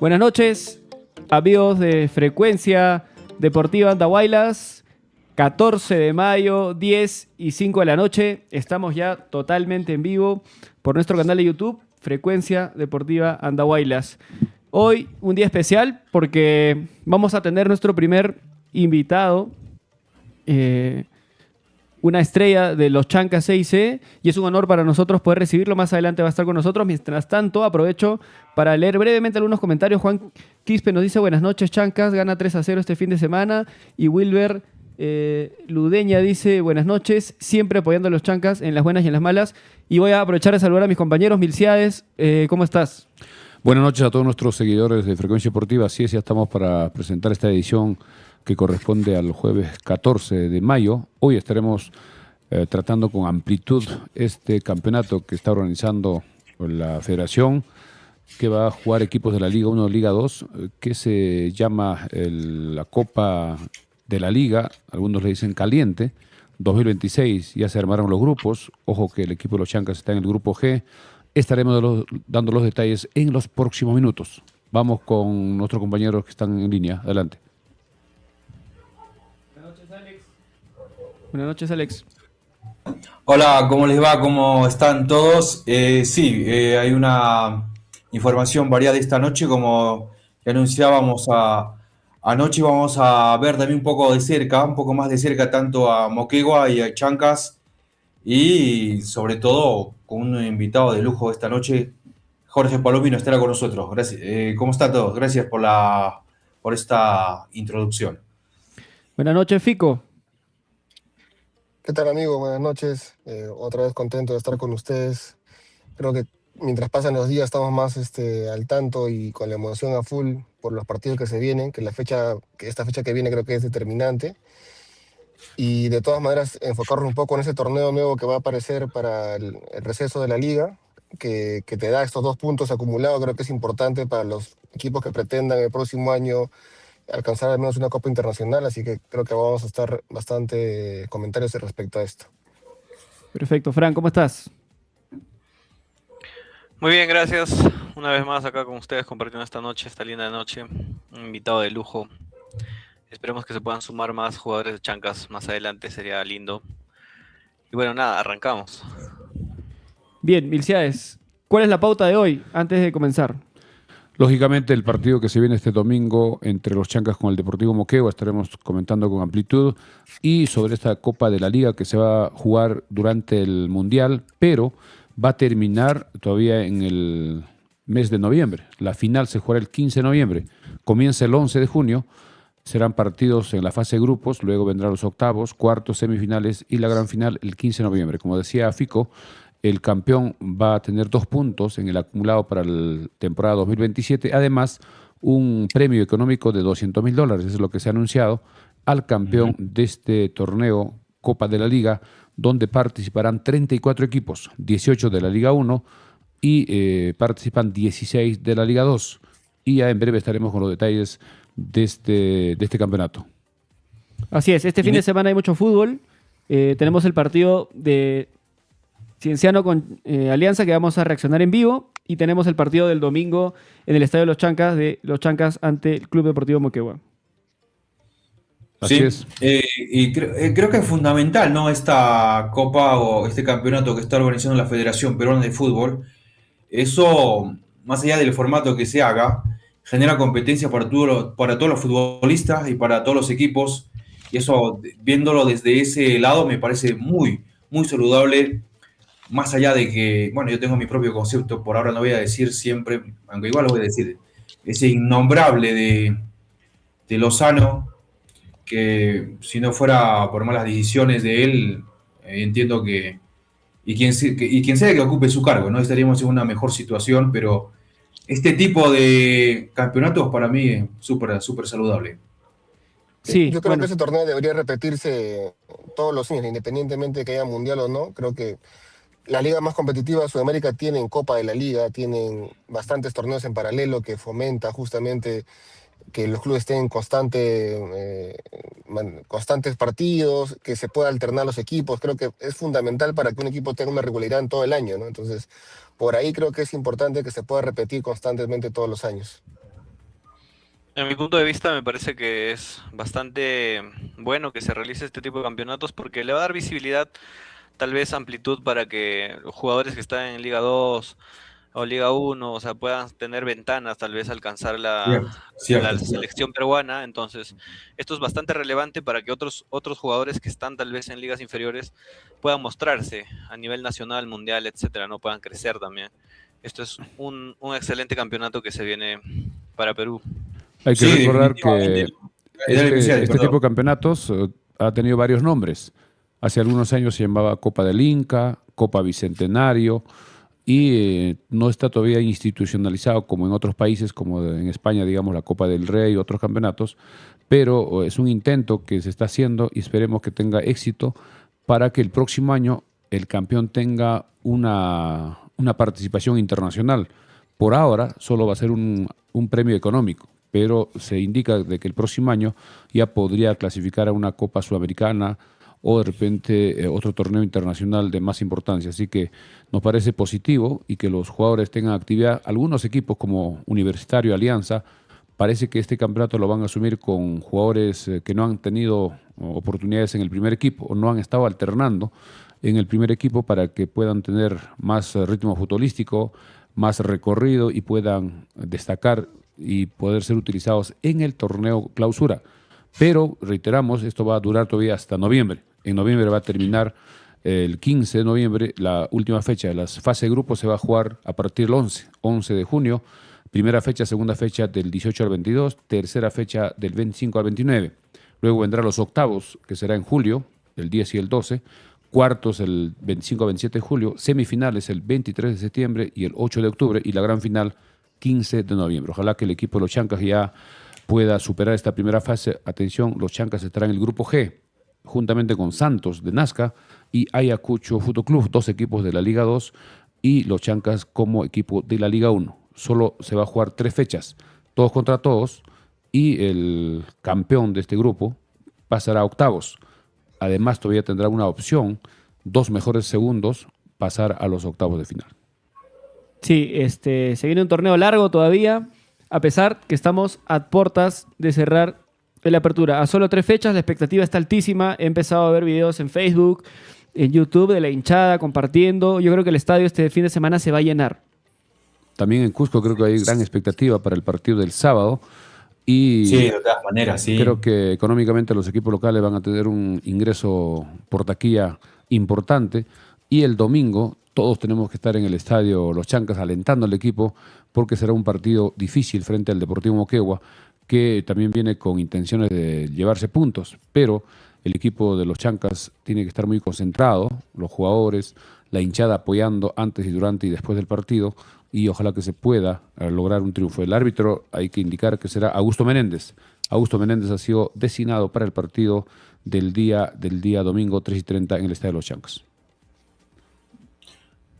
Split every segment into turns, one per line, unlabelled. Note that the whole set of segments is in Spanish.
Buenas noches, amigos de Frecuencia Deportiva Andahuaylas. 14 de mayo, 10 y 5 de la noche. Estamos ya totalmente en vivo por nuestro canal de YouTube, Frecuencia Deportiva Andahuaylas. Hoy un día especial porque vamos a tener nuestro primer invitado, una estrella de los Chancas CIC, y es un honor para nosotros poder recibirlo. Más adelante va a estar con nosotros. Mientras tanto, aprovecho para leer brevemente algunos comentarios. Juan Quispe nos dice: buenas noches, Chancas, gana 3-0 este fin de semana. Y Wilber Ludeña dice: buenas noches, siempre apoyando a los Chancas en las buenas y en las malas. Y voy a aprovechar de saludar a mis compañeros. Milciades, ¿cómo estás?
Buenas noches a todos nuestros seguidores de Frecuencia Deportiva. Así es, ya estamos para presentar esta edición que corresponde al jueves 14 de mayo. Hoy estaremos tratando con amplitud este campeonato que está organizando la Federación, que va a jugar equipos de la Liga 1 y Liga 2, que se llama la Copa de la Liga, algunos le dicen caliente, 2026. Ya se armaron los grupos. Ojo que el equipo de los Chancas está en el grupo G. Estaremos dando los detalles en los próximos minutos. Vamos con nuestros compañeros que están en línea. Adelante.
Buenas noches, Alex.
Hola, ¿cómo les va? ¿Cómo están todos? Hay una información variada esta noche, como que anunciábamos anoche. Vamos a ver también un poco más de cerca, tanto a Moquegua y a Chancas, y sobre todo con un invitado de lujo esta noche, Jorge Palomino, estará con nosotros. Gracias. ¿Cómo están todos? Gracias por esta introducción.
Buenas noches, Fico.
¿Qué tal, amigo? Buenas noches. Otra vez contento de estar con ustedes. Creo que mientras pasan los días estamos más al tanto y con la emoción a full por los partidos que se vienen, que esta fecha que viene creo que es determinante. Y de todas maneras enfocarnos un poco en ese torneo nuevo que va a aparecer para el receso de la liga, que te da estos 2 puntos acumulados. Creo que es importante para los equipos que pretendan el próximo año alcanzar al menos una Copa Internacional, así que creo que vamos a estar bastante comentarios respecto a esto.
Perfecto. Fran, ¿cómo estás?
Muy bien, gracias. Una vez más acá con ustedes compartiendo esta noche, esta linda noche. Un invitado de lujo. Esperemos que se puedan sumar más jugadores de Chancas más adelante, sería lindo. Y bueno, nada, arrancamos.
Bien, Milciades, ¿cuál es la pauta de hoy antes de comenzar?
Lógicamente, el partido que se viene este domingo entre los Chancas con el Deportivo Moquegua estaremos comentando con amplitud, y sobre esta Copa de la Liga que se va a jugar durante el Mundial, pero va a terminar todavía en el mes de noviembre. La final se jugará el 15 de noviembre, comienza el 11 de junio, serán partidos en la fase de grupos, luego vendrán los octavos, cuartos, semifinales y la gran final el 15 de noviembre. Como decía Fico, el campeón va a tener 2 puntos en el acumulado para la temporada 2027. Además, un premio económico de $200.000, es lo que se ha anunciado, al campeón de este torneo Copa de la Liga, donde participarán 34 equipos, 18 de la Liga 1 y participan 16 de la Liga 2. Y ya en breve estaremos con los detalles de este campeonato.
Así es, este fin de semana hay mucho fútbol. Tenemos el partido de Cienciano con Alianza, que vamos a reaccionar en vivo, y tenemos el partido del domingo en el Estadio de los Chancas ante el Club Deportivo Moquegua.
Así es.
Creo que es fundamental, ¿no? Esta copa o este campeonato que está organizando la Federación Peruana de Fútbol. Eso, más allá del formato que se haga, genera competencia para todos los futbolistas y para todos los equipos. Y eso, viéndolo desde ese lado, me parece muy, muy saludable. Más allá de que, bueno, yo tengo mi propio concepto, por ahora no voy a decir siempre, aunque igual lo voy a decir, ese innombrable de Lozano, que si no fuera por malas decisiones de él, entiendo que, y quien sea que ocupe su cargo, ¿no? Estaríamos en una mejor situación, pero este tipo de campeonatos para mí es súper, súper saludable.
Sí,
Yo creo que ese torneo debería repetirse todos los años, independientemente de que haya mundial o no. Creo que la liga más competitiva de Sudamérica tienen Copa de la Liga, tienen bastantes torneos en paralelo que fomenta justamente que los clubes estén constantes partidos, que se pueda alternar los equipos. Creo que es fundamental para que un equipo tenga una regularidad en todo el año, ¿no? Entonces, por ahí creo que es importante que se pueda repetir constantemente todos los años.
En mi punto de vista, me parece que es bastante bueno que se realice este tipo de campeonatos porque le va a dar visibilidad, tal vez amplitud para que los jugadores que están en Liga 2 o Liga 1, o sea, puedan tener ventanas, tal vez alcanzar
Cierto,
la
cierto, cierto.
selección peruana. Entonces, esto es bastante relevante para que otros jugadores que están tal vez en ligas inferiores puedan mostrarse a nivel nacional, mundial, etcétera, no puedan crecer también. Esto es un excelente campeonato que se viene para Perú.
Hay que
Sí,
recordar
definitivamente.
que
Dale, Michelle,
este tipo
perdón.
de campeonatos ha tenido varios nombres. Hace algunos años se llamaba Copa del Inca, Copa Bicentenario, y no está todavía institucionalizado como en otros países, como en España, digamos, la Copa del Rey y otros campeonatos, pero es un intento que se está haciendo y esperemos que tenga éxito para que el próximo año el campeón tenga una participación internacional. Por ahora solo va a ser un premio económico, pero se indica de que el próximo año ya podría clasificar a una Copa Sudamericana o de repente otro torneo internacional de más importancia. Así que nos parece positivo y que los jugadores tengan actividad. Algunos equipos como Universitario, Alianza, parece que este campeonato lo van a asumir con jugadores que no han tenido oportunidades en el primer equipo o no han estado alternando en el primer equipo para que puedan tener más ritmo futbolístico, más recorrido y puedan destacar y poder ser utilizados en el torneo clausura. Pero, reiteramos, esto va a durar todavía hasta noviembre. En noviembre va a terminar el 15 de noviembre, la última fecha de las fases de grupos se va a jugar a partir del 11 de junio. Primera fecha, segunda fecha del 18 al 22, tercera fecha del 25 al 29. Luego vendrán los octavos, que será en julio, el 10 y el 12. Cuartos el 25 a 27 de julio. Semifinales el 23 de septiembre y el 8 de octubre. Y la gran final 15 de noviembre. Ojalá que el equipo de los Chancas ya pueda superar esta primera fase. Atención, los Chancas estarán en el grupo G, juntamente con Santos de Nazca y Ayacucho Fútbol Club, dos equipos de la Liga 2 y los Chancas como equipo de la Liga 1. Solo se va a jugar 3 fechas, todos contra todos, y el campeón de este grupo pasará a octavos. Además, todavía tendrá una opción, 2 mejores segundos, pasar a los octavos de final.
Sí, se viene un torneo largo todavía, a pesar que estamos a puertas de cerrar la apertura. A solo 3 fechas, la expectativa está altísima. He empezado a ver videos en Facebook, en YouTube de la hinchada compartiendo. Yo creo que el estadio este fin de semana se va a llenar.
También en Cusco creo que hay gran expectativa para el partido del sábado y
Sí, de todas maneras,
creo
sí.
que económicamente los equipos locales van a tener un ingreso por taquilla importante y el domingo todos tenemos que estar en el estadio Los Chancas alentando al equipo porque será un partido difícil frente al Deportivo Moquegua que también viene con intenciones de llevarse puntos, pero el equipo de Los Chancas tiene que estar muy concentrado, los jugadores, la hinchada apoyando antes y durante y después del partido y ojalá que se pueda lograr un triunfo. El árbitro hay que indicar que será Augusto Menéndez. Augusto Menéndez ha sido designado para el partido del día domingo 3:30 en el Estadio de Los Chancas.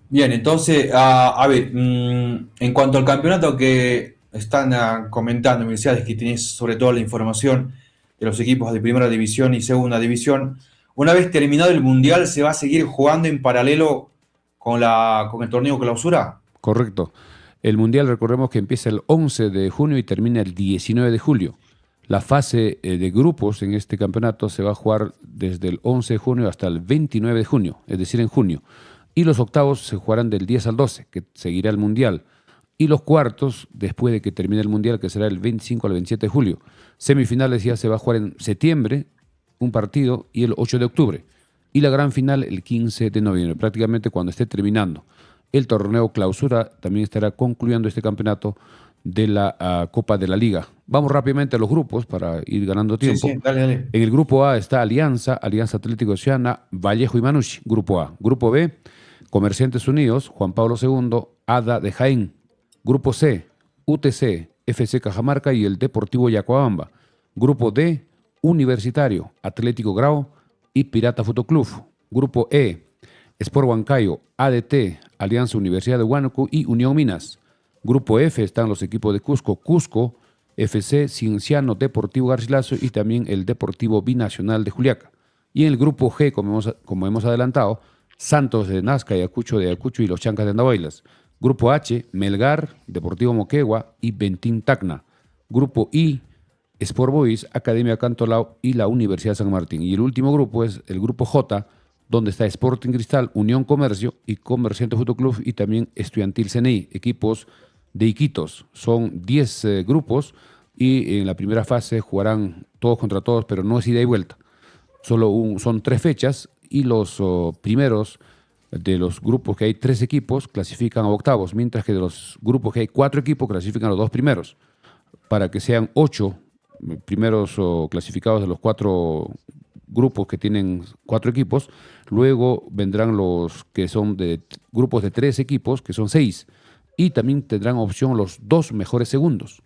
Bien, entonces, a ver, en cuanto al campeonato que están comentando, universidades que tienes sobre todo la información de los equipos de primera división y segunda división, una vez terminado el mundial, ¿se va a seguir jugando en paralelo con el torneo clausura?
Correcto. El Mundial, recordemos que empieza el 11 de junio y termina el 19 de julio. La fase de grupos en este campeonato se va a jugar desde el 11 de junio hasta el 29 de junio, es decir, en junio. Y los octavos se jugarán del 10 al 12, que seguirá el Mundial. Y los cuartos, después de que termine el Mundial, que será el 25 al 27 de julio. Semifinales ya se va a jugar en septiembre, un partido, y el 8 de octubre. Y la gran final el 15 de noviembre, prácticamente cuando esté terminando. El torneo clausura también estará concluyendo este campeonato de la Copa de la Liga. Vamos rápidamente a los grupos para ir ganando
Sí,
tiempo.
sí, dale, dale.
En el grupo A está Alianza, Alianza Atlético de Ciudadana, Vallejo y Manucci, grupo A. Grupo B, Comerciantes Unidos, Juan Pablo II, ADA de Jaén. Grupo C, UTC, FC Cajamarca y el Deportivo Yacuabamba. Grupo D, Universitario, Atlético Grau y Pirata Fútbol Club. Grupo E, Sport Huancayo, ADT, Alianza Universidad de Huánuco y Unión Minas. Grupo F están los equipos de Cusco, Cusco, FC Cienciano Deportivo Garcilaso y también el Deportivo Binacional de Juliaca. Y en el grupo G, como hemos adelantado, Santos de Nazca, Ayacucho de Ayacucho y los Chancas de Andahuaylas. Grupo H, Melgar, Deportivo Moquegua y Bentín Tacna. Grupo I, Sport Boys, Academia Cantolao y la Universidad San Martín. Y el último grupo es el Grupo J, donde está Sporting Cristal, Unión Comercio y Comerciante Fútbol Club y también Estudiantil CNI, equipos de Iquitos. Son 10 grupos y en la primera fase jugarán todos contra todos, pero no es ida y vuelta. Son 3 fechas y los primeros de los grupos que hay 3 equipos clasifican a octavos, mientras que de los grupos que hay 4 equipos clasifican a los 2 primeros, para que sean 8 primeros clasificados de los 4 grupos que tienen 4 equipos. Luego vendrán los que son de grupos de 3 equipos, que son 6, y también tendrán opción los 2 mejores segundos.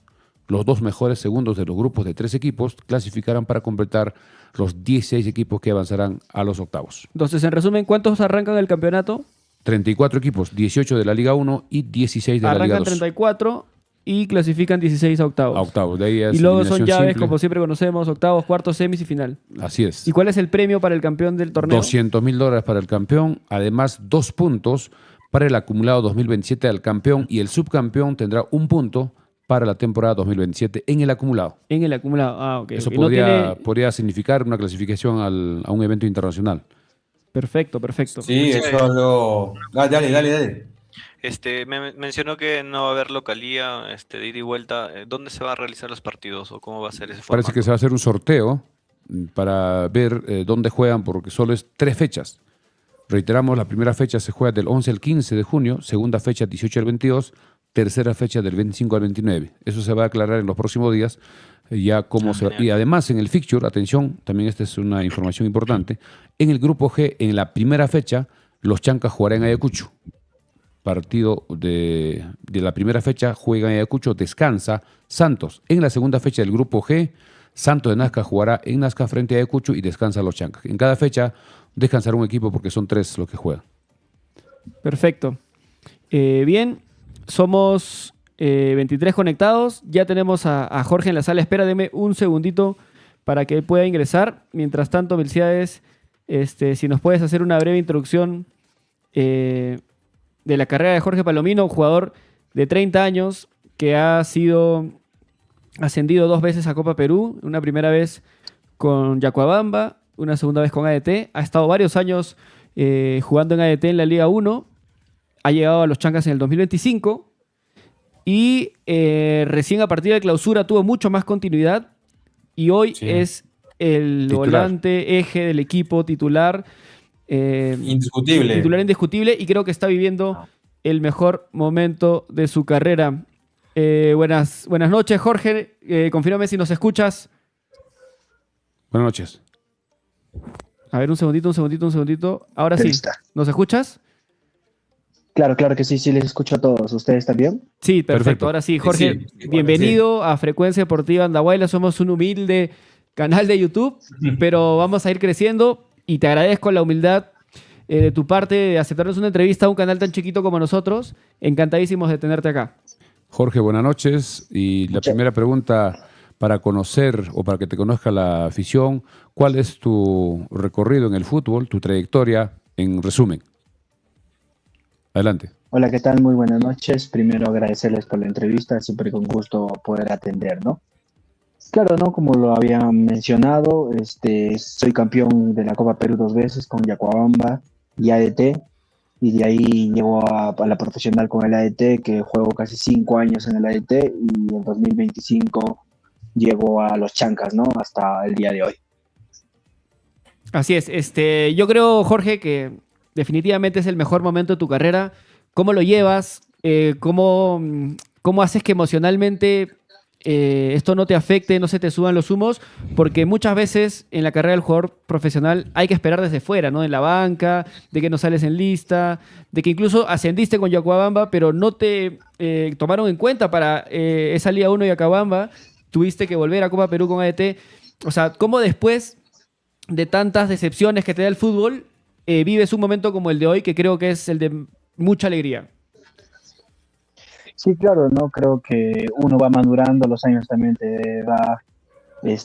Los 2 mejores segundos de los grupos de 3 equipos clasificarán para completar los 16 equipos que avanzarán a los octavos.
Entonces, en resumen, ¿cuántos arrancan el campeonato?
34 equipos, 18 de la Liga 1 y 16 de la Liga 2.
Arrancan 34 y clasifican 16 a octavos.
A octavos, de ahí es
y luego son
eliminación
llaves,
simple.
como siempre conocemos, octavos, cuartos, semis y final.
Así es.
¿Y cuál es el premio para el campeón del torneo?
$200,000 para el campeón, además 2 puntos para el acumulado 2027 del campeón, y el subcampeón tendrá 1 punto para la temporada 2027 en el acumulado.
En el acumulado, ok.
Eso
ok. No tiene-
podría significar una clasificación a un evento internacional.
Perfecto, perfecto.
Sí, eso es algo. Dale.
Mencionó que no va a haber localía de ida y vuelta. ¿Dónde se van a realizar los partidos o cómo va a ser ese
Parece
formato?
que se va a hacer un sorteo para ver dónde juegan, porque solo es 3 fechas. Reiteramos, la primera fecha se juega del 11 al 15 de junio, segunda fecha 18 al 22, tercera fecha del 25 al 29. Eso se va a aclarar en los próximos días, ya cómo se va.
Genial.
Y además en el fixture, atención, también esta es una información importante, en el grupo G, en la primera fecha, los Chancas jugarán en Ayacucho. Partido de la primera fecha juega en Ayacucho, descansa Santos. En la segunda fecha del grupo G, Santos de Nazca jugará en Nazca frente a Ayacucho y descansa los Chancas. En cada fecha descansará un equipo porque son 3 los que juegan.
Perfecto. Bien, somos 23 conectados. Ya tenemos a Jorge en la sala de espera. Deme un segundito para que él pueda ingresar. Mientras tanto, Melciades, si nos puedes hacer una breve introducción de la carrera de Jorge Palomino, un jugador de 30 años que ha sido ascendido 2 veces a Copa Perú, una primera vez con Yacuabamba, una segunda vez con ADT, ha estado varios años jugando en ADT en la Liga 1, ha llegado a los Chancas en el 2025 y recién a partir de clausura tuvo mucho más continuidad y hoy
Sí.
es el
Titular.
volante, eje del equipo titular.
Indiscutible.
Titular indiscutible y creo que está viviendo el mejor momento de su carrera. Buenas noches, Jorge. Confírmame si nos escuchas.
Buenas noches.
A ver, un segundito. Ahora sí.
Está.
¿Nos escuchas?
Claro que sí, sí les escucho a todos. ¿Ustedes también?
Sí, perfecto.
Perfecto.
Ahora sí, Jorge,
Sí, igual,
bienvenido a Frecuencia Deportiva Andahuayla. Somos un humilde canal de YouTube, pero vamos a ir creciendo y te agradezco la humildad de tu parte de aceptarnos una entrevista a un canal tan chiquito como nosotros. Encantadísimos de tenerte acá.
Jorge, buenas noches. Y la primera pregunta, para conocer o para que te conozca la afición, ¿cuál es tu recorrido en el fútbol, tu trayectoria, en resumen? Adelante.
Hola, ¿qué tal? Muy buenas noches. Primero agradecerles por la entrevista, siempre con gusto poder atender, ¿no? Claro, ¿no? Como lo había mencionado, soy campeón de la Copa Perú 2 veces con Yacuabamba y ADT, y de ahí llego a la profesional con el ADT, que juego casi 5 años en el ADT, y en 2025 llego a los Chancas, ¿no? Hasta el día de hoy.
Así es. Yo creo, Jorge, que definitivamente es el mejor momento de tu carrera. ¿Cómo lo llevas? ¿Cómo haces que emocionalmente esto no te afecte, no se te suban los humos? Porque muchas veces en la carrera del jugador profesional hay que esperar desde fuera, ¿no? En la banca, de que no sales en lista, de que incluso ascendiste con Yacuabamba, pero no te tomaron en cuenta para esa Liga 1 de Yacuabamba. Tuviste que volver a Copa Perú con ADT. O sea, ¿cómo después de tantas decepciones que te da el fútbol, vives un momento como el de hoy, que creo que es el de mucha alegría?
Sí, claro, ¿no? Creo que uno va madurando, los años también te va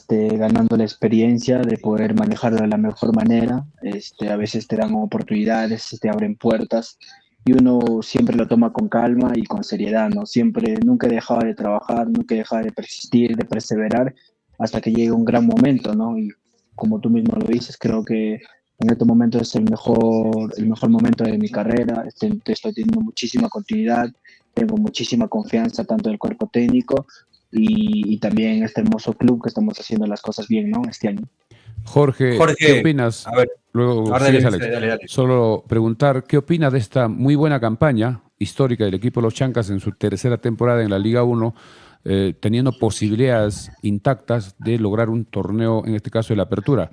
ganando la experiencia de poder manejarlo de la mejor manera. A veces te dan oportunidades, te abren puertas, y uno siempre lo toma con calma y con seriedad, ¿no? Siempre, nunca he dejado de trabajar, nunca he dejado de persistir, de perseverar hasta que llegue un gran momento, ¿no? Y como tú mismo lo dices, creo que en este momento es el mejor momento de mi carrera, estoy teniendo muchísima continuidad, tengo muchísima confianza tanto del cuerpo técnico y también en este hermoso club que estamos haciendo las cosas bien, ¿no? Este año.
Jorge,
Jorge,
¿qué opinas?
a ver,
Luego
ahora
sigues,
dale,
Alex.
dale.
Solo preguntar, ¿qué opinas de esta muy buena campaña histórica del equipo de los Chancas en su tercera temporada en la Liga 1, teniendo posibilidades intactas de lograr un torneo, en este caso de la Apertura?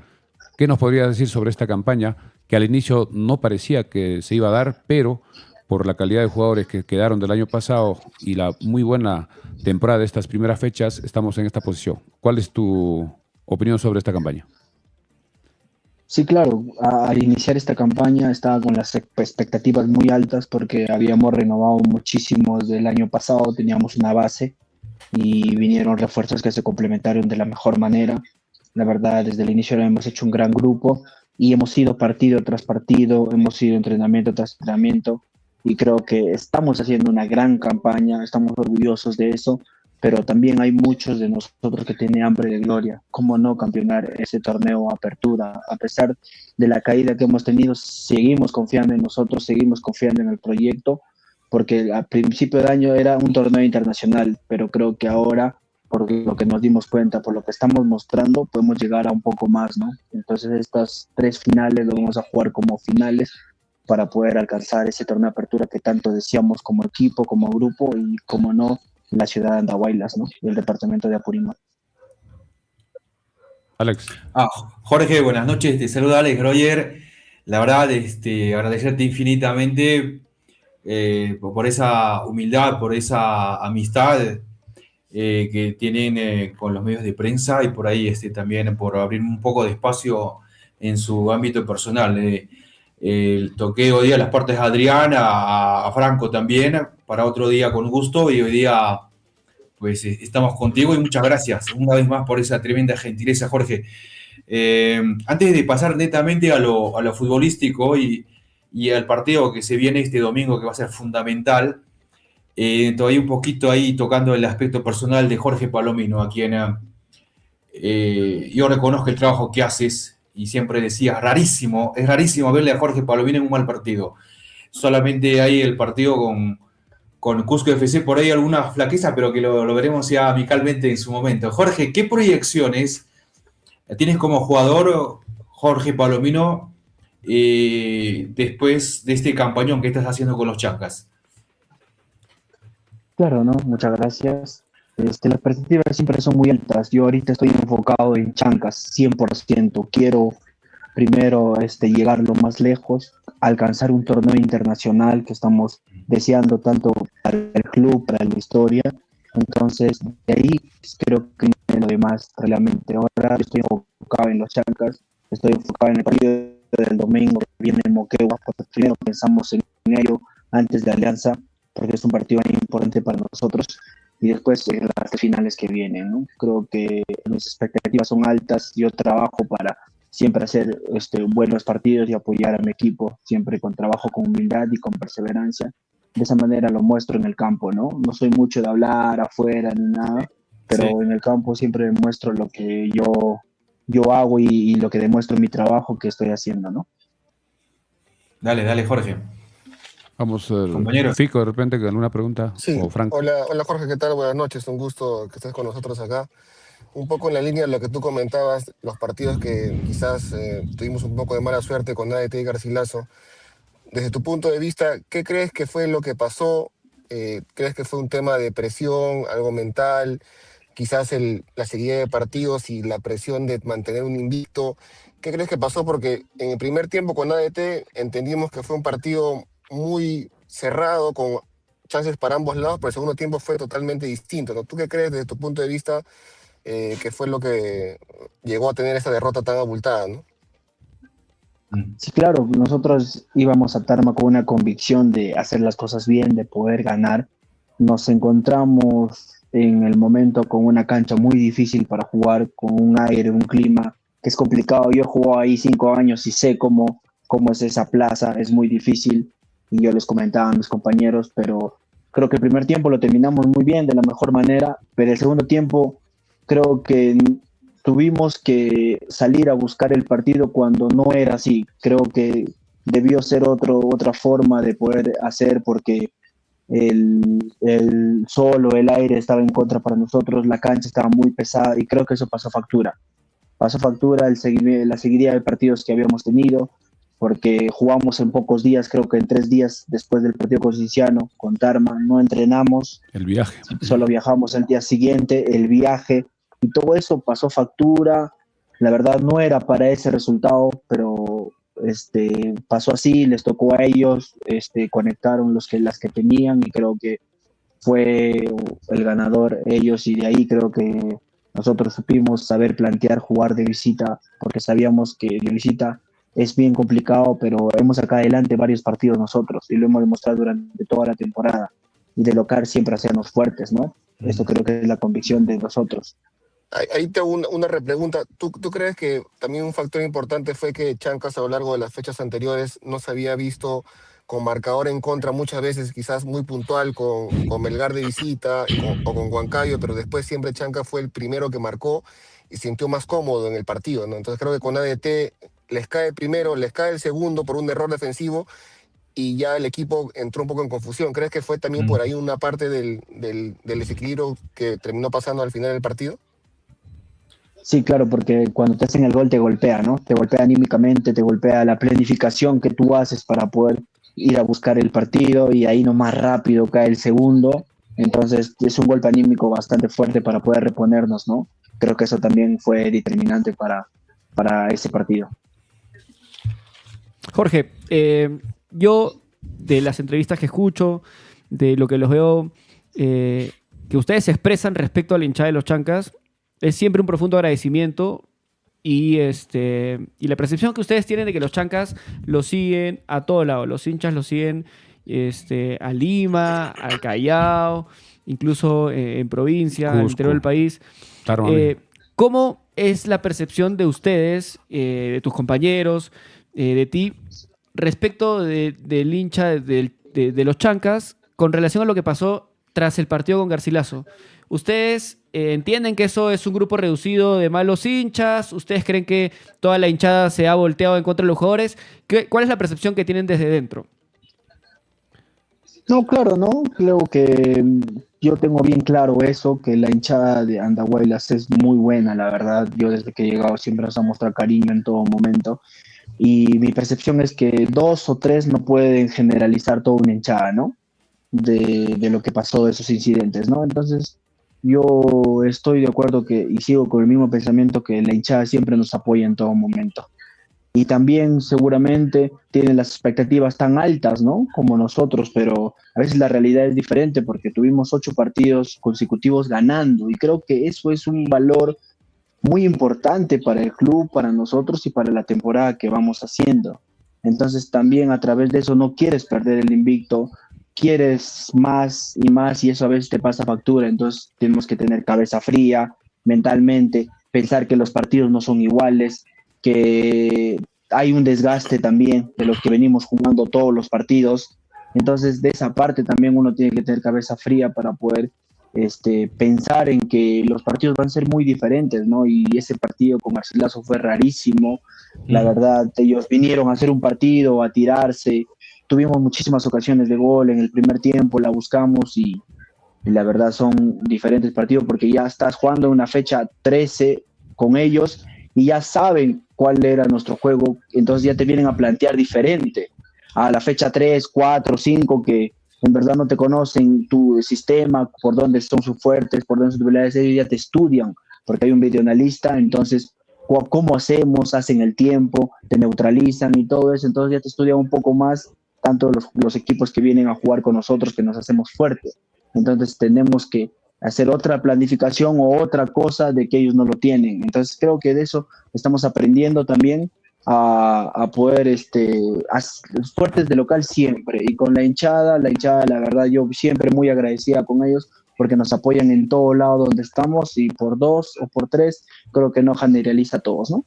¿Qué nos podrías decir sobre esta campaña que al inicio no parecía que se iba a dar, pero por la calidad de jugadores que quedaron del año pasado y la muy buena temporada de estas primeras fechas, estamos en esta posición? ¿Cuál es tu opinión sobre esta campaña?
Sí, claro, al iniciar esta campaña estaba con las expectativas muy altas porque habíamos renovado muchísimo desde el año pasado, teníamos una base y vinieron refuerzos que se complementaron de la mejor manera. La verdad, desde el inicio hemos hecho un gran grupo y hemos ido partido tras partido, hemos ido entrenamiento tras entrenamiento y creo que estamos haciendo una gran campaña, estamos orgullosos de eso, pero también hay muchos de nosotros que tienen hambre de gloria. ¿Cómo no campeonar ese torneo Apertura? A pesar de la caída que hemos tenido, seguimos confiando en nosotros, seguimos confiando en el proyecto, porque al principio de año era un torneo internacional, pero creo que ahora, por lo que nos dimos cuenta, por lo que estamos mostrando, podemos llegar a un poco más, ¿no? Entonces estas 3 finales lo vamos a jugar como finales para poder alcanzar ese torneo de Apertura que tanto deseamos como equipo, como grupo y, como no, la ciudad de Andahuaylas, ¿no? Y el departamento de Apurímac.
Alex.
Jorge, buenas noches, te saluda Alex Groyer. La verdad, agradecerte infinitamente por esa humildad, por esa amistad que tienen con los medios de prensa y por ahí también por abrir un poco de espacio en su ámbito personal. Toqué hoy día las partes a Adrián, a Franco también, para otro día con gusto, y hoy día pues estamos contigo y muchas gracias una vez más por esa tremenda gentileza, Jorge. Antes de pasar netamente a lo futbolístico y al partido que se viene este domingo, que va a ser fundamental, todavía un poquito ahí tocando el aspecto personal de Jorge Palomino, a quien yo reconozco el trabajo que haces y siempre decía, es rarísimo verle a Jorge Palomino en un mal partido. Solamente hay el partido con Cusco FC, por ahí alguna flaqueza, pero que lo veremos ya amicalmente en su momento. Jorge, ¿qué proyecciones tienes como jugador, Jorge Palomino, después de este campañón que estás haciendo con los Chancas?
Claro, ¿no? Muchas gracias. Las perspectivas siempre son muy altas. Yo ahorita estoy enfocado en Chancas, 100%. Quiero primero llegar lo más lejos, alcanzar un torneo internacional que estamos deseando tanto para el club, para la historia. Entonces, de ahí creo que lo demás realmente. Ahora estoy enfocado en los Chancas, estoy enfocado en el partido del domingo que viene en Moquegua, porque primero pensamos en ello antes de Alianza, porque es un partido muy importante para nosotros, y después en las finales que vienen, ¿no? Creo que mis expectativas son altas. Yo trabajo para siempre hacer buenos partidos y apoyar a mi equipo, siempre con trabajo, con humildad y con perseverancia. De esa manera lo muestro en el campo, ¿no? No soy mucho de hablar afuera ni nada, pero sí, en el campo siempre demuestro lo que yo hago y lo que demuestro en mi trabajo que estoy haciendo, ¿no?
Dale, Jorge.
Vamos,
compañeros.
Fico, de repente, con alguna pregunta.
Sí,
O Franco.
hola Jorge, ¿qué tal? Buenas noches, un gusto que estés con nosotros acá. Un poco en la línea de lo que tú comentabas, los partidos que quizás tuvimos un poco de mala suerte con ADT y Garcilaso. Desde tu punto de vista, ¿qué crees que fue lo que pasó? ¿Crees que fue un tema de presión, algo mental? Quizás la seguida de partidos y la presión de mantener un invicto. ¿Qué crees que pasó? Porque en el primer tiempo con ADT entendimos que fue un partido muy cerrado, con chances para ambos lados, pero el segundo tiempo fue totalmente distinto, ¿no? ¿Tú qué crees desde tu punto de vista que fue lo que llegó a tener esta derrota tan abultada, ¿no?
Sí, claro, nosotros íbamos a Tarma con una convicción de hacer las cosas bien, de poder ganar. Nos encontramos en el momento con una cancha muy difícil para jugar, con un aire, un clima que es complicado. Yo he jugado ahí 5 años y sé cómo es esa plaza, es muy difícil. y yo les comentaba a mis compañeros, pero creo que el primer tiempo lo terminamos muy bien, de la mejor manera, pero el segundo tiempo creo que tuvimos que salir a buscar el partido cuando no era así. Creo que debió ser otra forma de poder hacer porque el sol o el aire estaba en contra para nosotros, la cancha estaba muy pesada y creo que eso pasó factura. Pasó factura la seguidilla de partidos que habíamos tenido, porque jugamos en pocos días, creo que en 3 días después del partido con Cienciano, con Tarma, no entrenamos,
El viaje.
solo viajamos el día siguiente, el viaje, y todo eso pasó factura. La verdad no era para ese resultado, pero pasó así, les tocó a ellos, conectaron las que tenían y creo que fue el ganador ellos y de ahí creo que nosotros supimos saber plantear jugar de visita porque sabíamos que de visita es bien complicado, pero hemos sacado adelante varios partidos nosotros y lo hemos demostrado durante toda la temporada y de local siempre hacernos fuertes, ¿no? Esto creo que es la convicción de nosotros.
Ahí te hago una repregunta. ¿Tú crees que también un factor importante fue que Chancas a lo largo de las fechas anteriores no se había visto con marcador en contra muchas veces, quizás muy puntual con Melgar de visita o con Huancayo, pero después siempre Chancas fue el primero que marcó y sintió más cómodo en el partido, ¿no? Entonces creo que con ADT les cae el primero, les cae el segundo por un error defensivo y ya el equipo entró un poco en confusión. ¿Crees que fue también por ahí una parte del desequilibrio que terminó pasando al final del partido?
Sí, claro, porque cuando te hacen el gol te golpea, ¿no? Te golpea anímicamente, te golpea la planificación que tú haces para poder ir a buscar el partido y ahí nomás rápido cae el segundo. Entonces es un golpe anímico bastante fuerte para poder reponernos, ¿no? Creo que eso también fue determinante para ese partido.
Jorge, yo de las entrevistas que escucho, de lo que los veo, que ustedes se expresan respecto a la hinchada de los Chancas, es siempre un profundo agradecimiento y la percepción que ustedes tienen de que los Chancas los siguen a todo lado. Los hinchas los siguen a Lima, al Callao, incluso en provincia, al
Cusco,
interior del país.
Tarma.
¿Cómo es la percepción de ustedes, de tus compañeros, de ti, respecto del hincha de los Chancas con relación a lo que pasó tras el partido con Garcilaso? ¿Ustedes entienden que eso es un grupo reducido de malos hinchas? ¿Ustedes creen que toda la hinchada se ha volteado en contra de los jugadores? ¿Cuál es la percepción que tienen desde dentro?
No, claro, ¿no? Creo que yo tengo bien claro eso, que la hinchada de Andahuaylas es muy buena, la verdad. Yo desde que he llegado siempre nos ha mostrado cariño en todo momento. Y mi percepción es que 2 o 3 no pueden generalizar toda una hinchada, ¿no? De lo que pasó de esos incidentes, ¿no? Entonces, yo estoy de acuerdo y sigo con el mismo pensamiento que la hinchada siempre nos apoya en todo momento. Y también seguramente tienen las expectativas tan altas, ¿no? Como nosotros, pero a veces la realidad es diferente porque tuvimos 8 partidos consecutivos ganando y creo que eso es un valor muy importante para el club, para nosotros y para la temporada que vamos haciendo. Entonces también a través de eso no quieres perder el invicto, quieres más y eso a veces te pasa factura. Entonces tenemos que tener cabeza fría mentalmente, pensar que los partidos no son iguales, que hay un desgaste también de lo que venimos jugando todos los partidos. Entonces de esa parte también uno tiene que tener cabeza fría para poder pensar en que los partidos van a ser muy diferentes, ¿no? Y ese partido con Garcilaso fue rarísimo, la verdad, ellos vinieron a hacer un partido, a tirarse, tuvimos muchísimas ocasiones de gol en el primer tiempo, la buscamos y la verdad son diferentes partidos porque ya estás jugando una fecha 13 con ellos y ya saben cuál era nuestro juego, entonces ya te vienen a plantear diferente a la fecha 3, 4, 5 que en verdad no te conocen tu sistema, por dónde son sus fuertes, por dónde son sus debilidades, ellos ya te estudian, porque hay un videoanalista, entonces, cómo hacemos, hacen el tiempo, te neutralizan y todo eso, entonces ya te estudian un poco más, tanto los equipos que vienen a jugar con nosotros, que nos hacemos fuertes. Entonces tenemos que hacer otra planificación o otra cosa de que ellos no lo tienen. Entonces creo que de eso estamos aprendiendo también a poder fuertes de local siempre y con la hinchada la verdad yo siempre muy agradecida con ellos porque nos apoyan en todo lado donde estamos y por 2 o por 3 creo que no generaliza a todos, ¿no?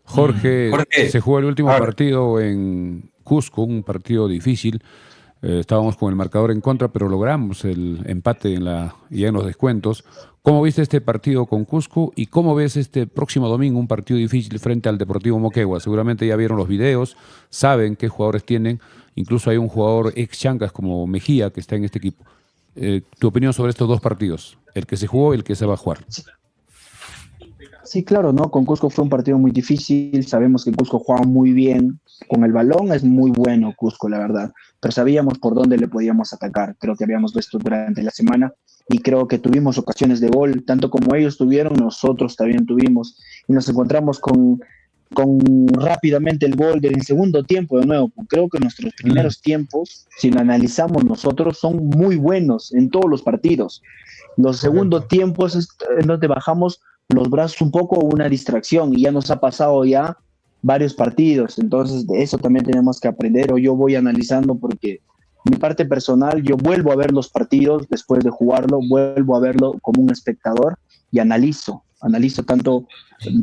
Jorge,
Jorge,
se jugó el último
a ver.
partido en Cusco, un partido difícil. Estábamos con el marcador en contra, pero logramos el empate ya en los descuentos. ¿Cómo viste este partido con Cusco y cómo ves este próximo domingo, un partido difícil frente al Deportivo Moquegua? Seguramente ya vieron los videos, saben qué jugadores tienen, incluso hay un jugador ex Chancas como Mejía que está en este equipo. ¿Tu opinión sobre estos dos partidos? El que se jugó y el que se va a jugar.
Sí, claro, ¿no? Con Cusco fue un partido muy difícil, sabemos que Cusco juega muy bien, con el balón es muy bueno Cusco, la verdad, pero sabíamos por dónde le podíamos atacar, creo que habíamos visto durante la semana y creo que tuvimos ocasiones de gol, tanto como ellos tuvieron, nosotros también tuvimos, y nos encontramos con rápidamente el gol del segundo tiempo de nuevo. Creo que nuestros primeros tiempos, si lo analizamos nosotros, son muy buenos en todos los partidos. Los segundos tiempos es en donde bajamos los brazos un poco, una distracción, y ya nos ha pasado ya varios partidos, entonces de eso también tenemos que aprender, o yo voy analizando porque mi parte personal, yo vuelvo a ver los partidos después de jugarlo, vuelvo a verlo como un espectador y analizo tanto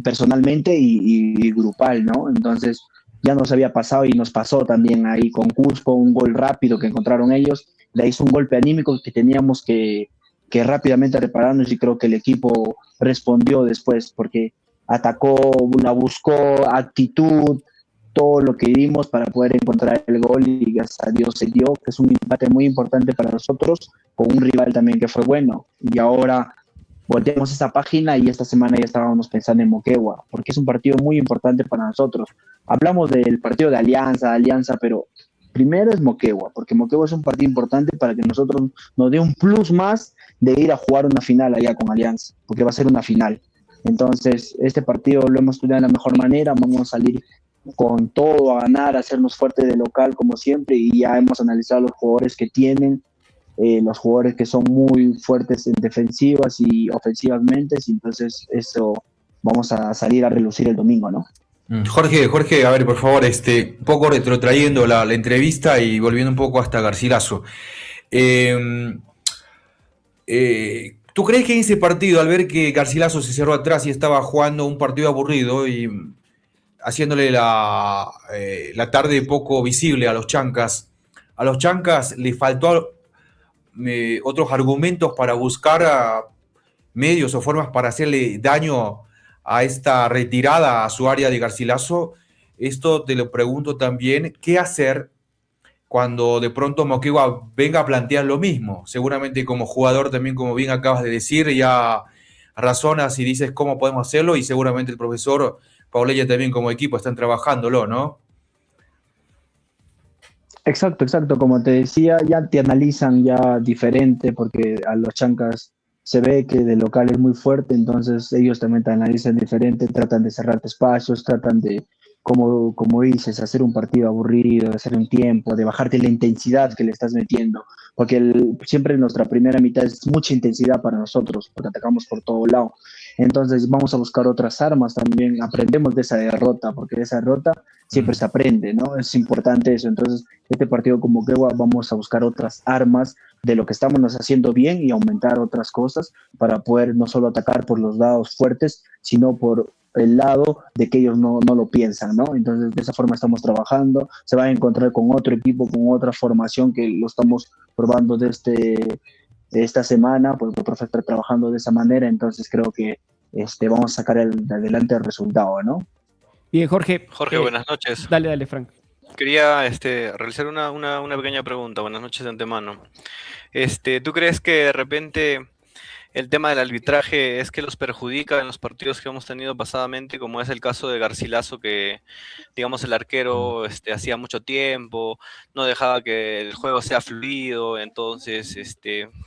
personalmente y grupal, ¿no? Entonces ya nos había pasado y nos pasó también ahí con Cusco, un gol rápido que encontraron ellos, de ahí es un golpe anímico que teníamos que rápidamente repararnos y creo que el equipo respondió después porque atacó, la buscó, actitud, todo lo que dimos para poder encontrar el gol y gracias a Dios se dio, que es un empate muy importante para nosotros, con un rival también que fue bueno. Y ahora volteamos esta página y esta semana ya estábamos pensando en Moquegua, porque es un partido muy importante para nosotros. Hablamos del partido de Alianza, pero primero es Moquegua, porque Moquegua es un partido importante para que nosotros nos dé un plus más de ir a jugar una final allá con Alianza, porque va a ser una final. Entonces, este partido lo hemos estudiado de la mejor manera, vamos a salir con todo a ganar, a hacernos fuerte de local como siempre y ya hemos analizado los jugadores que tienen, los jugadores que son muy fuertes en defensivas y ofensivamente, y entonces eso vamos a salir a relucir el domingo, ¿no?
Jorge, a ver, por favor, un poco retrotrayendo la entrevista y volviendo un poco hasta Garcilaso. ¿Tú crees que en ese partido, al ver que Garcilaso se cerró atrás y estaba jugando un partido aburrido y haciéndole la tarde poco visible a los Chancas le faltó otros argumentos para buscar medios o formas para hacerle daño a esta retirada a su área de Garcilaso? Esto te lo pregunto también, ¿qué hacer cuando de pronto Moquegua venga a plantear lo mismo? Seguramente como jugador también, como bien acabas de decir, ya razonas y dices cómo podemos hacerlo y seguramente el profesor Paulella también como equipo están trabajándolo, ¿no?
Exacto, como te decía, ya te analizan ya diferente porque a los Chancas se ve que de local es muy fuerte, entonces ellos también te analizan diferente, tratan de cerrarte espacios, tratan de, como dices, hacer un partido aburrido, de hacer un tiempo, de bajarte la intensidad que le estás metiendo, porque siempre nuestra primera mitad es mucha intensidad para nosotros, porque atacamos por todo lado. Entonces vamos a buscar otras armas también, aprendemos de esa derrota, porque de esa derrota siempre se aprende, ¿no? Es importante eso. Entonces, este partido como Moquegua vamos a buscar otras armas de lo que estamos haciendo bien y aumentar otras cosas para poder no solo atacar por los lados fuertes, sino por el lado de que ellos no lo piensan, ¿no? Entonces, de esa forma estamos trabajando. Se va a encontrar con otro equipo, con otra formación que lo estamos probando de esta semana, pues el profe está trabajando de esa manera, entonces creo que vamos a sacar adelante el resultado, ¿no?
Bien, Jorge.
Jorge, buenas noches.
Dale, Frank.
Quería realizar una pequeña pregunta. Buenas noches de antemano. ¿Tú crees que de repente el tema del arbitraje es que los perjudica en los partidos que hemos tenido pasadamente, como es el caso de Garcilaso, que digamos el arquero hacía mucho tiempo, no dejaba que el juego sea fluido? Entonces,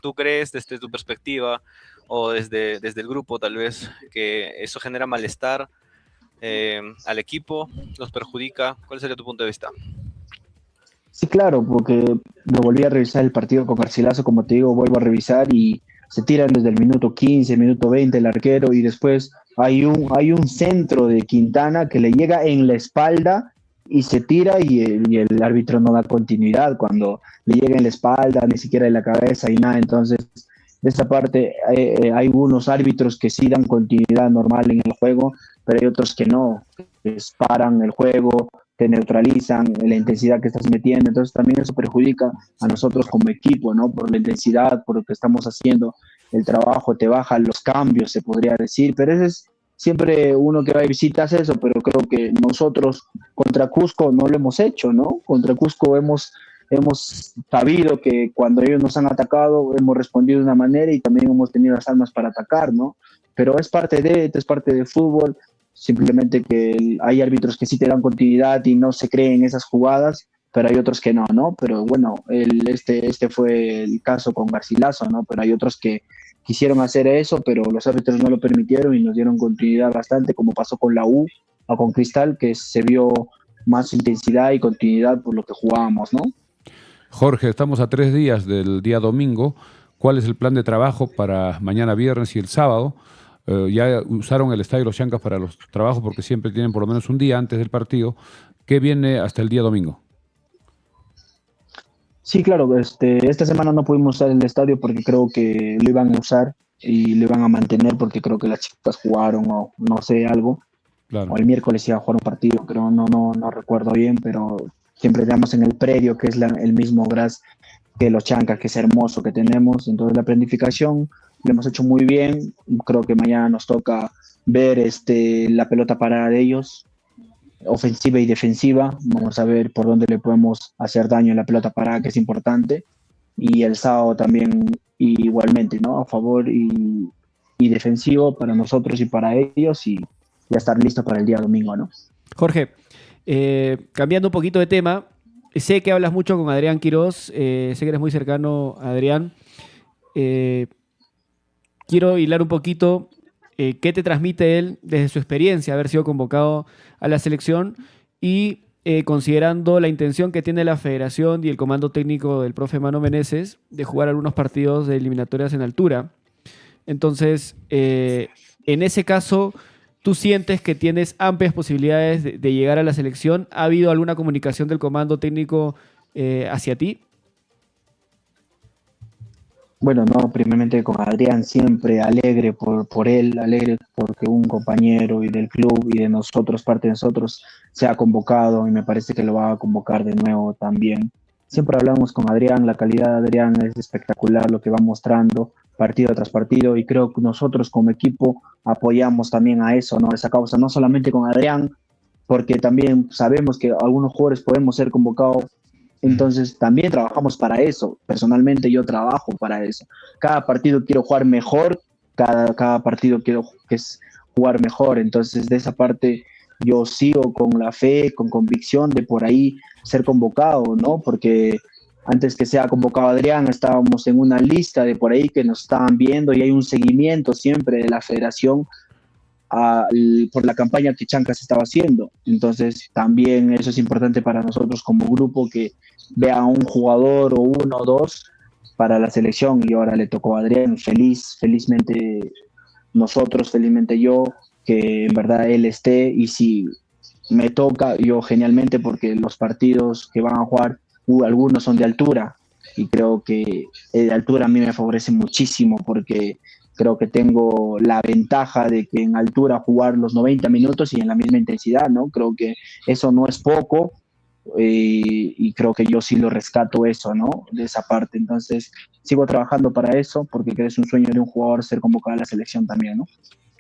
¿tú crees desde tu perspectiva o desde el grupo tal vez que eso genera malestar al equipo, los perjudica? ¿Cuál sería tu punto de vista?
Sí, claro, porque lo volví a revisar el partido con Garcilaso, como te digo, vuelvo a revisar y se tiran desde el minuto 15, minuto 20 el arquero y después hay un centro de Quintana que le llega en la espalda y se tira y el árbitro no da continuidad cuando le llega en la espalda, ni siquiera en la cabeza y nada. Entonces, de esa parte hay unos árbitros que sí dan continuidad normal en el juego, pero hay otros que no, que paran el juego, te neutralizan la intensidad que estás metiendo, entonces también eso perjudica a nosotros como equipo, ¿no? Por la intensidad, por lo que estamos haciendo, el trabajo te baja los cambios, se podría decir, pero ese es siempre uno que va de visitas eso, pero creo que nosotros contra Cusco no lo hemos hecho, ¿no? Contra Cusco hemos sabido que cuando ellos nos han atacado hemos respondido de una manera y también hemos tenido las armas para atacar, ¿no? Pero es parte del fútbol, simplemente que hay árbitros que sí te dan continuidad y no se creen esas jugadas, pero hay otros que no, ¿no? Pero bueno, este fue el caso con Garcilaso, ¿no? Pero hay otros que quisieron hacer eso, pero los árbitros no lo permitieron y nos dieron continuidad bastante, como pasó con la U o con Cristal, que se vio más intensidad y continuidad por lo que jugábamos, ¿no?
Jorge, estamos a 3 días del día domingo. ¿Cuál es el plan de trabajo para mañana viernes y el sábado? Ya usaron el Estadio Los Chancas para los trabajos porque siempre tienen por lo menos un día antes del partido. ¿Qué viene hasta el día domingo?
Sí, claro, esta semana no pudimos usar el estadio porque creo que lo iban a usar y lo iban a mantener porque creo que las chicas jugaron o no sé algo,
Claro.
o el miércoles iba a jugar un partido, creo, no recuerdo bien, pero siempre damos en el predio, que es el mismo gras que los Chancas, que es hermoso que tenemos, entonces la planificación lo hemos hecho muy bien, creo que mañana nos toca ver la pelota parada de ellos, ofensiva y defensiva. Vamos a ver por dónde le podemos hacer daño en la pelota parada, que es importante. Y el sábado también igualmente, ¿no? A favor y defensivo para nosotros y para ellos y ya estar listo para el día domingo, ¿no?
Jorge, cambiando un poquito de tema, sé que hablas mucho con Adrián Quiroz, sé que eres muy cercano a Adrián. Quiero hilar un poquito qué te transmite él desde su experiencia, haber sido convocado a la selección y considerando la intención que tiene la federación y el comando técnico del profe Mano Meneses de jugar algunos partidos de eliminatorias en altura. Entonces, en ese caso, ¿tú sientes que tienes amplias posibilidades de llegar a la selección? ¿Ha habido alguna comunicación del comando técnico hacia ti?
Bueno, no, primeramente con Adrián, siempre alegre por él, alegre porque un compañero y del club y de nosotros, parte de nosotros, se ha convocado y me parece que lo va a convocar de nuevo también. Siempre hablamos con Adrián, la calidad de Adrián es espectacular, lo que va mostrando partido tras partido y creo que nosotros como equipo apoyamos también a eso, ¿no? Esa causa, no solamente con Adrián, porque también sabemos que algunos jugadores podemos ser convocados, entonces también trabajamos para eso. Personalmente yo trabajo para eso. Cada partido quiero jugar mejor, cada partido quiero que es jugar mejor. Entonces de esa parte yo sigo con la fe, con convicción de por ahí ser convocado, ¿no? Porque antes que sea convocado Adrián estábamos en una lista de por ahí que nos estaban viendo y hay un seguimiento siempre de la federación por la campaña que Chancas estaba haciendo. Entonces también eso es importante para nosotros como grupo que vea a un jugador o uno o dos para la selección y ahora le tocó a Adrián. Felizmente nosotros, felizmente yo, que en verdad él esté y si me toca yo genialmente porque los partidos que van a jugar algunos son de altura y creo que de altura a mí me favorece muchísimo porque creo que tengo la ventaja de que en altura jugar los 90 minutos y en la misma intensidad, ¿no? Creo que eso no es poco y creo que yo sí lo rescato eso, ¿no? De esa parte. Entonces, sigo trabajando para eso porque creo que es un sueño de un jugador ser convocado a la selección también, ¿no?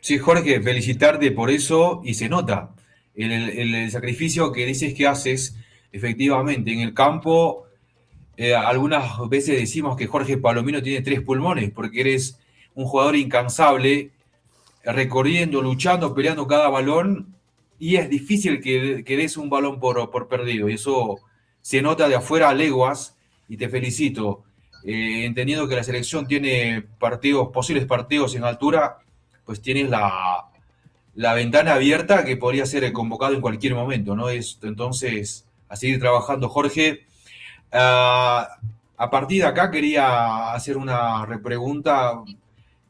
Sí, Jorge, felicitarte por eso y se nota el sacrificio que dices que haces, efectivamente, en el campo. Algunas veces decimos que Jorge Palomino tiene 3 pulmones porque eres un jugador incansable, recorriendo, luchando, peleando cada balón y es difícil que des un balón por perdido y eso se nota de afuera a leguas y te felicito. Entendiendo que la selección tiene posibles partidos en altura, pues tienes la ventana abierta que podría ser convocado en cualquier momento, ¿no? Entonces, a seguir trabajando, Jorge. A partir de acá quería hacer una repregunta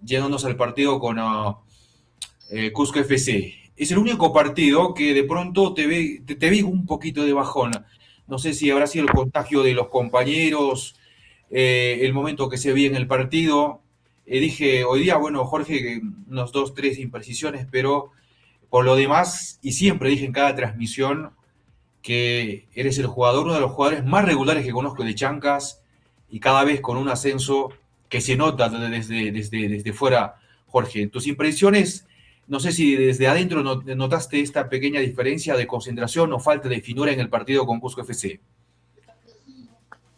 yéndonos al partido con Cusco FC. Es el único partido que de pronto te vi un poquito de bajón. No sé si habrá sido el contagio de los compañeros, el momento que se vi en el partido. Dije, hoy día, bueno, Jorge, unos 2, 3 imprecisiones, pero por lo demás, y siempre dije en cada transmisión, que eres el jugador, uno de los jugadores más regulares que conozco de Chancas y cada vez con un ascenso que se nota desde fuera, Jorge. Tus impresiones, no sé si desde adentro notaste esta pequeña diferencia de concentración o falta de finura en el partido con Cusco FC.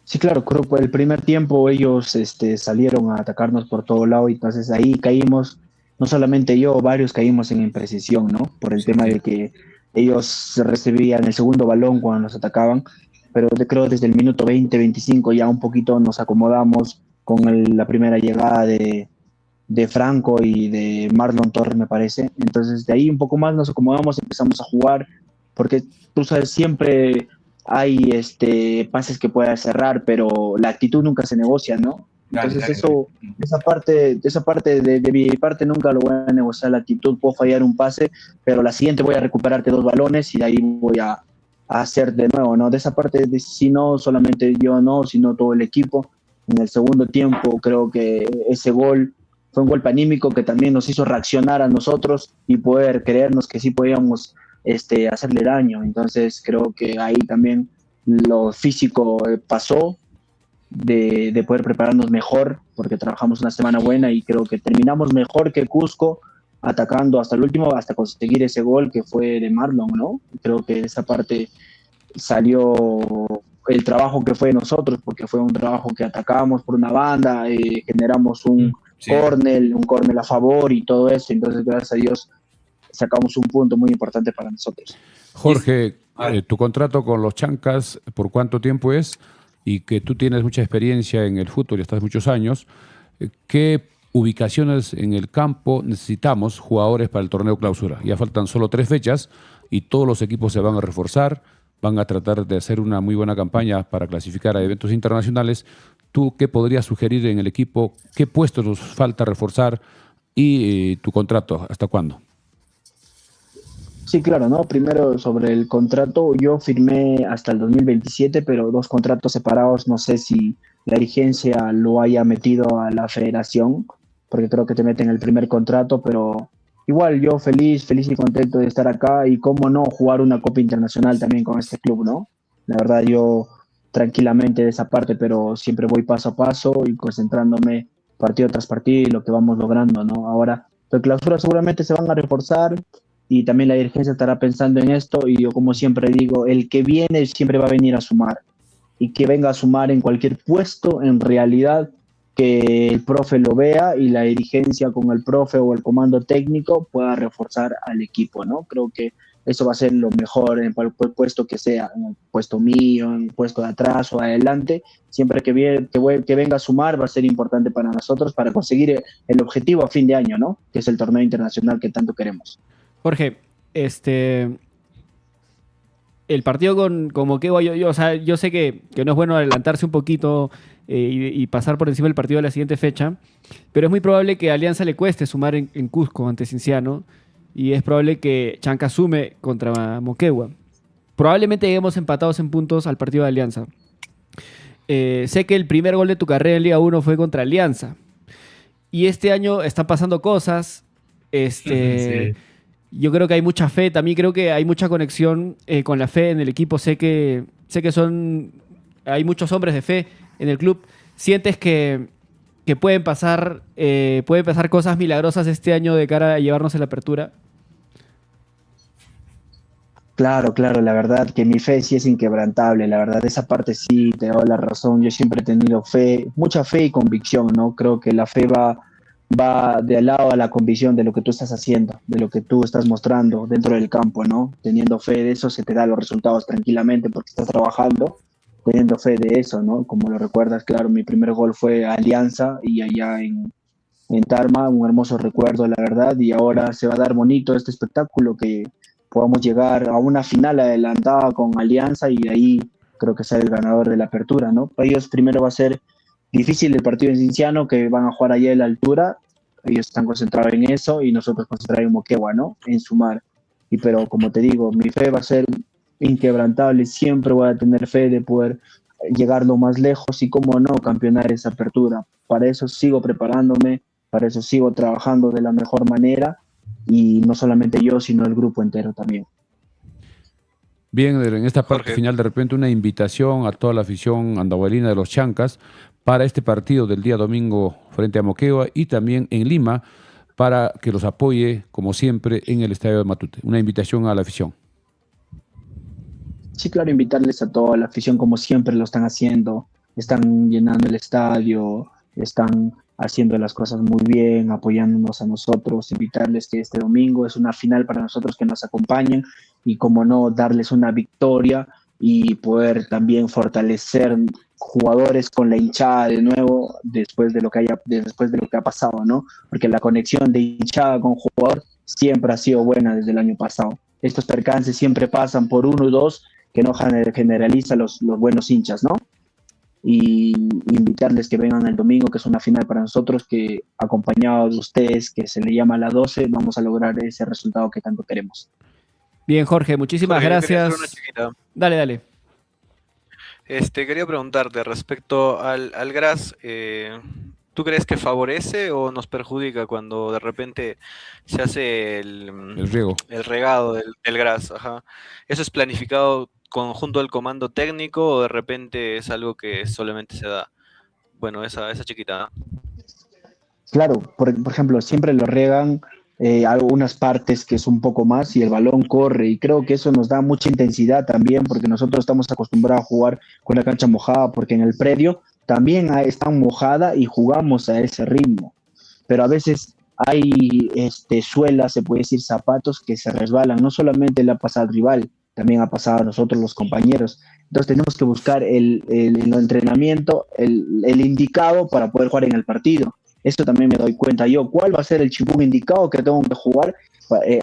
Sí, claro, creo que el primer tiempo ellos salieron a atacarnos por todo lado y entonces ahí caímos, no solamente yo, varios caímos en imprecisión, ¿no? Por el
Sí,
tema de
sí.
que ellos recibían el segundo balón cuando nos atacaban, pero creo desde el minuto 20, 25 ya un poquito nos acomodamos con la primera llegada de Franco y de Marlon Torres, me parece. Entonces de ahí un poco más nos acomodamos, empezamos a jugar, porque tú sabes, siempre hay pases que puedas cerrar, pero la actitud nunca se negocia, ¿no?
Dale,
Entonces
dale, dale.
eso, esa parte de mi parte nunca lo voy a negociar, la actitud, puedo fallar un pase, pero la siguiente voy a recuperarte 2 balones y de ahí voy a hacer de nuevo, ¿no? De esa parte, si no solamente yo, no, sino todo el equipo. En el segundo tiempo creo que ese gol fue un golpe anímico que también nos hizo reaccionar a nosotros y poder creernos que sí podíamos hacerle daño. Entonces creo que ahí también lo físico pasó de poder prepararnos mejor, porque trabajamos una semana buena y creo que terminamos mejor que Cusco, atacando hasta el último, hasta conseguir ese gol que fue de Marlon, ¿no? Creo que esa parte salió el trabajo que fue de nosotros, porque fue un trabajo que atacábamos por una banda, generamos
Sí.
un córner a favor y todo eso, entonces gracias a Dios sacamos un punto muy importante para nosotros.
Jorge,
Ah,
tu contrato con los Chancas, ¿por cuánto tiempo es? Y que tú tienes mucha experiencia en el fútbol y estás muchos años, ¿qué ubicaciones en el campo necesitamos jugadores para el torneo clausura? Ya faltan solo 3 fechas y todos los equipos se van a reforzar, van a tratar de hacer una muy buena campaña para clasificar a eventos internacionales. ¿Tú qué podrías sugerir en el equipo? ¿Qué puestos nos falta reforzar? Y tu contrato, ¿hasta cuándo?
Sí, claro, ¿no? Primero sobre el contrato, yo firmé hasta el 2027, pero 2 contratos separados, no sé si la dirigencia lo haya metido a la federación, porque creo que te meten el primer contrato, pero igual yo feliz, feliz y contento de estar acá y cómo no jugar una Copa Internacional también con este club, ¿no? La verdad yo tranquilamente de esa parte, pero siempre voy paso a paso y concentrándome partido tras partido y lo que vamos logrando, ¿no? Ahora, la clausura seguramente se van a reforzar y también la dirigencia estará pensando en esto y yo como siempre digo, el que viene siempre va a venir a sumar y que venga a sumar en cualquier puesto, en realidad que el profe lo vea y la dirigencia con el profe o el comando técnico pueda reforzar al equipo, ¿no? Creo que eso va a ser lo mejor en cualquier puesto que sea, en el puesto mío, en el puesto de atrás o adelante, siempre que venga a sumar va a ser importante para nosotros para conseguir el objetivo a fin de año, ¿no? Que es el torneo internacional que tanto queremos.
Jorge, el partido con Moquegua, o sea, yo sé que no es bueno adelantarse un poquito y pasar por encima del partido de la siguiente fecha, pero es muy probable que a Alianza le cueste sumar en Cusco ante Cienciano y es probable que Chanca sume contra Moquegua. Probablemente lleguemos empatados en puntos al partido de Alianza. Sé que el primer gol de tu carrera en Liga 1 fue contra Alianza y este año están pasando cosas.
sí.
Yo creo que hay mucha fe, también creo que hay mucha conexión con la fe en el equipo. Sé que hay muchos hombres de fe en el club. ¿Sientes que pueden pasar cosas milagrosas este año de cara a llevarnos a la apertura?
Claro, claro, la verdad que mi fe sí es inquebrantable, la verdad, esa parte sí te doy la razón, yo siempre he tenido fe, mucha fe y convicción, ¿no? Creo que la fe va de al lado a la convicción de lo que tú estás haciendo, de lo que tú estás mostrando dentro del campo, ¿no? Teniendo fe de eso se te da los resultados tranquilamente porque estás trabajando, teniendo fe de eso, ¿no? Como lo recuerdas, claro, mi primer gol fue a Alianza y allá en Tarma, un hermoso recuerdo, la verdad, y ahora se va a dar bonito este espectáculo que podamos llegar a una final adelantada con Alianza y de ahí creo que sea el ganador de la apertura, ¿no? Para ellos primero va a ser difícil el partido en Cinciano, que van a jugar allá en la altura, ellos están concentrados en eso y nosotros concentrados en Moquegua, ¿no? En sumar. Pero como te digo, mi fe va a ser inquebrantable, siempre voy a tener fe de poder llegar lo más lejos y, como no, campeonar esa apertura. Para eso sigo preparándome, para eso sigo trabajando de la mejor manera y no solamente yo, sino el grupo entero también.
Bien, en esta parte
Jorge.
final, de repente, una invitación a toda la afición andahuelina de los Chancas para este partido del día domingo frente a Moquegua y también en Lima para que los apoye, como siempre, en el Estadio de Matute. Una invitación a la afición.
Sí, claro, invitarles a toda la afición como siempre lo están haciendo, están llenando el estadio, están haciendo las cosas muy bien, apoyándonos a nosotros, invitarles que este domingo es una final para nosotros que nos acompañen y como no, darles una victoria y poder también fortalecer jugadores con la hinchada de nuevo después de lo que ha pasado, ¿no? Porque la conexión de hinchada con jugador siempre ha sido buena desde el año pasado. Estos percances siempre pasan por uno y dos que no generaliza los buenos hinchas, ¿no? Y invitarles que vengan el domingo, que es una final para nosotros, que acompañados de ustedes, que se le llama a la 12, vamos a lograr ese resultado que tanto queremos.
Bien, Jorge, muchísimas
Jorge, yo quería hacer una
gracias.
chiquita.
Dale, dale.
Quería preguntarte respecto al GRAS, ¿tú crees que favorece o nos perjudica cuando de repente se hace
El riego.
el regado del GRAS? Ajá. ¿Eso es planificado conjunto del comando técnico o de repente es algo que solamente se da? Bueno, esa chiquita.
Claro, por ejemplo, siempre lo regan algunas partes que es un poco más y el balón corre y creo que eso nos da mucha intensidad también porque nosotros estamos acostumbrados a jugar con la cancha mojada porque en el predio también está mojada y jugamos a ese ritmo, pero a veces hay suelas, se puede decir zapatos que se resbalan, no solamente le ha pasado al rival, también ha pasado a nosotros los compañeros. Entonces tenemos que buscar el entrenamiento, el indicado para poder jugar en el partido. Eso también me doy cuenta yo. ¿Cuál va a ser el chipún indicado que tengo que jugar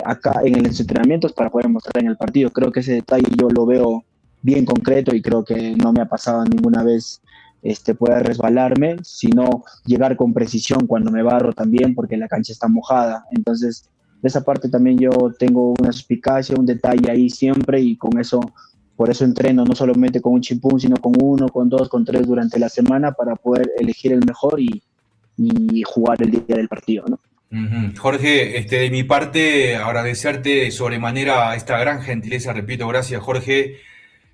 acá en los entrenamientos para poder mostrar en el partido? Creo que ese detalle yo lo veo bien concreto y creo que no me ha pasado ninguna vez pueda resbalarme, sino llegar con precisión cuando me barro también porque la cancha está mojada. Entonces, de esa parte también yo tengo una suspicacia, un detalle ahí siempre y con eso, por eso entreno no solamente con un chimpún, sino con uno, con dos, con tres durante la semana para poder elegir el mejor y jugar el día del partido, ¿no?
Jorge, de mi parte, agradecerte de sobremanera esta gran gentileza, repito, gracias Jorge,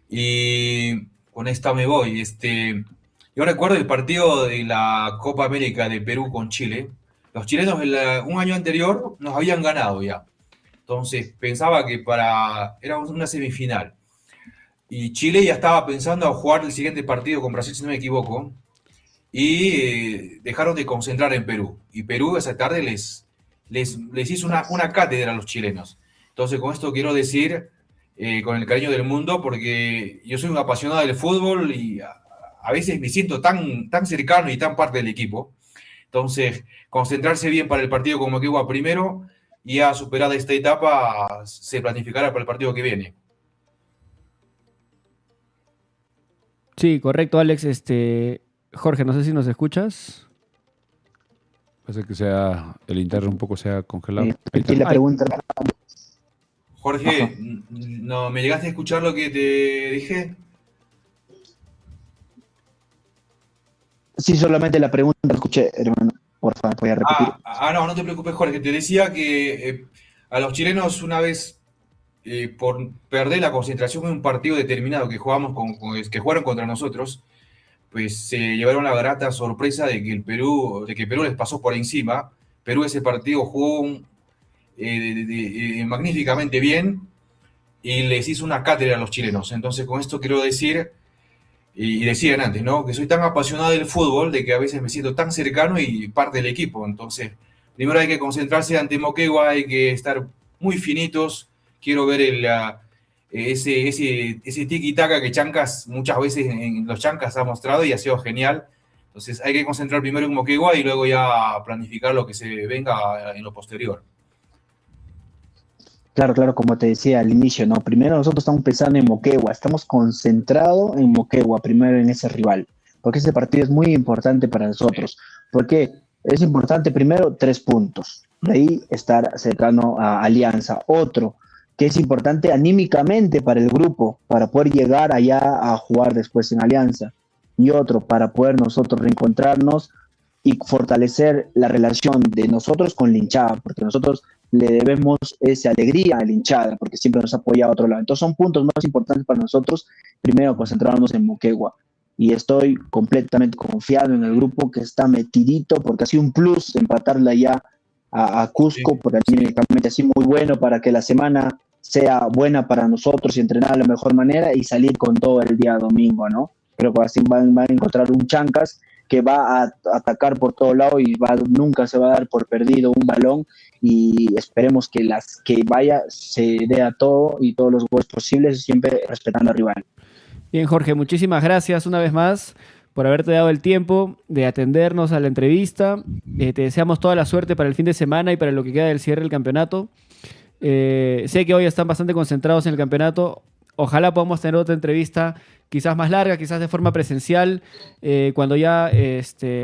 y con esta me voy. Yo recuerdo el partido de la Copa América de Perú con Chile. Los chilenos un año anterior nos habían ganado ya, entonces pensaba que era una semifinal, y Chile ya estaba pensando a jugar el siguiente partido con Brasil, si no me equivoco, y dejaron de concentrar en Perú. Y Perú esa tarde les hizo una cátedra a los chilenos. Entonces, con esto quiero decir, con el cariño del mundo, porque yo soy un apasionado del fútbol y a veces me siento tan cercano y tan parte del equipo. Entonces, concentrarse bien para el partido como que va primero y ya superada esta etapa, se planificará para el partido que viene.
Sí, correcto, Alex. Jorge, no sé si nos escuchas.
Parece que el internet un poco se ha congelado.
Aquí la pregunta.
Jorge,
Ajá.
¿no me llegaste a escuchar lo que te dije?
Sí, solamente la pregunta la escuché, hermano. Por favor, voy a repetir.
No te preocupes, Jorge. Te decía que a los chilenos una vez, por perder la concentración en un partido determinado que jugamos que jugaron contra nosotros, pues se llevaron la grata sorpresa de que Perú les pasó por encima. Perú ese partido jugó magníficamente bien y les hizo una cátedra a los chilenos. Entonces, con esto quiero decir, y decían antes, ¿no? Que soy tan apasionado del fútbol de que a veces me siento tan cercano y parte del equipo. Entonces, primero hay que concentrarse ante Moquegua, hay que estar muy finitos. Quiero ver ese tiki-taka que Chancas muchas veces en los Chancas ha mostrado y ha sido genial. Entonces hay que concentrar primero en Moquegua y luego ya planificar lo que se venga en lo posterior.
Claro, como te decía al inicio, ¿no? Primero nosotros estamos pensando en Moquegua, estamos concentrados en Moquegua, primero en ese rival, porque ese partido es muy importante para nosotros, porque es importante primero 3 puntos, de ahí estar cercano a Alianza, otro que es importante anímicamente para el grupo, para poder llegar allá a jugar después en Alianza, y otro para poder nosotros reencontrarnos y fortalecer la relación de nosotros con la hinchada, porque nosotros le debemos esa alegría a la hinchada, porque siempre nos ha apoyado a otro lado. Entonces son puntos más importantes para nosotros, primero concentrarnos en Moquegua. Y estoy completamente confiado en el grupo que está metidito, porque ha sido un plus empatarla ya a Cusco, porque técnicamente así muy bueno para que la semana sea buena para nosotros y entrenar de la mejor manera y salir con todo el día domingo, ¿no? Creo que así van a encontrar un Chancas que va a atacar por todo lado y nunca se va a dar por perdido un balón, y esperemos que vaya se dé a todo y todos los goles posibles, siempre respetando al rival.
Bien, Jorge, muchísimas gracias una vez más por haberte dado el tiempo de atendernos a la entrevista. Te deseamos toda la suerte para el fin de semana y para lo que queda del cierre del campeonato. Sé que hoy están bastante concentrados en el campeonato. Ojalá podamos tener otra entrevista quizás más larga, quizás de forma presencial, cuando ya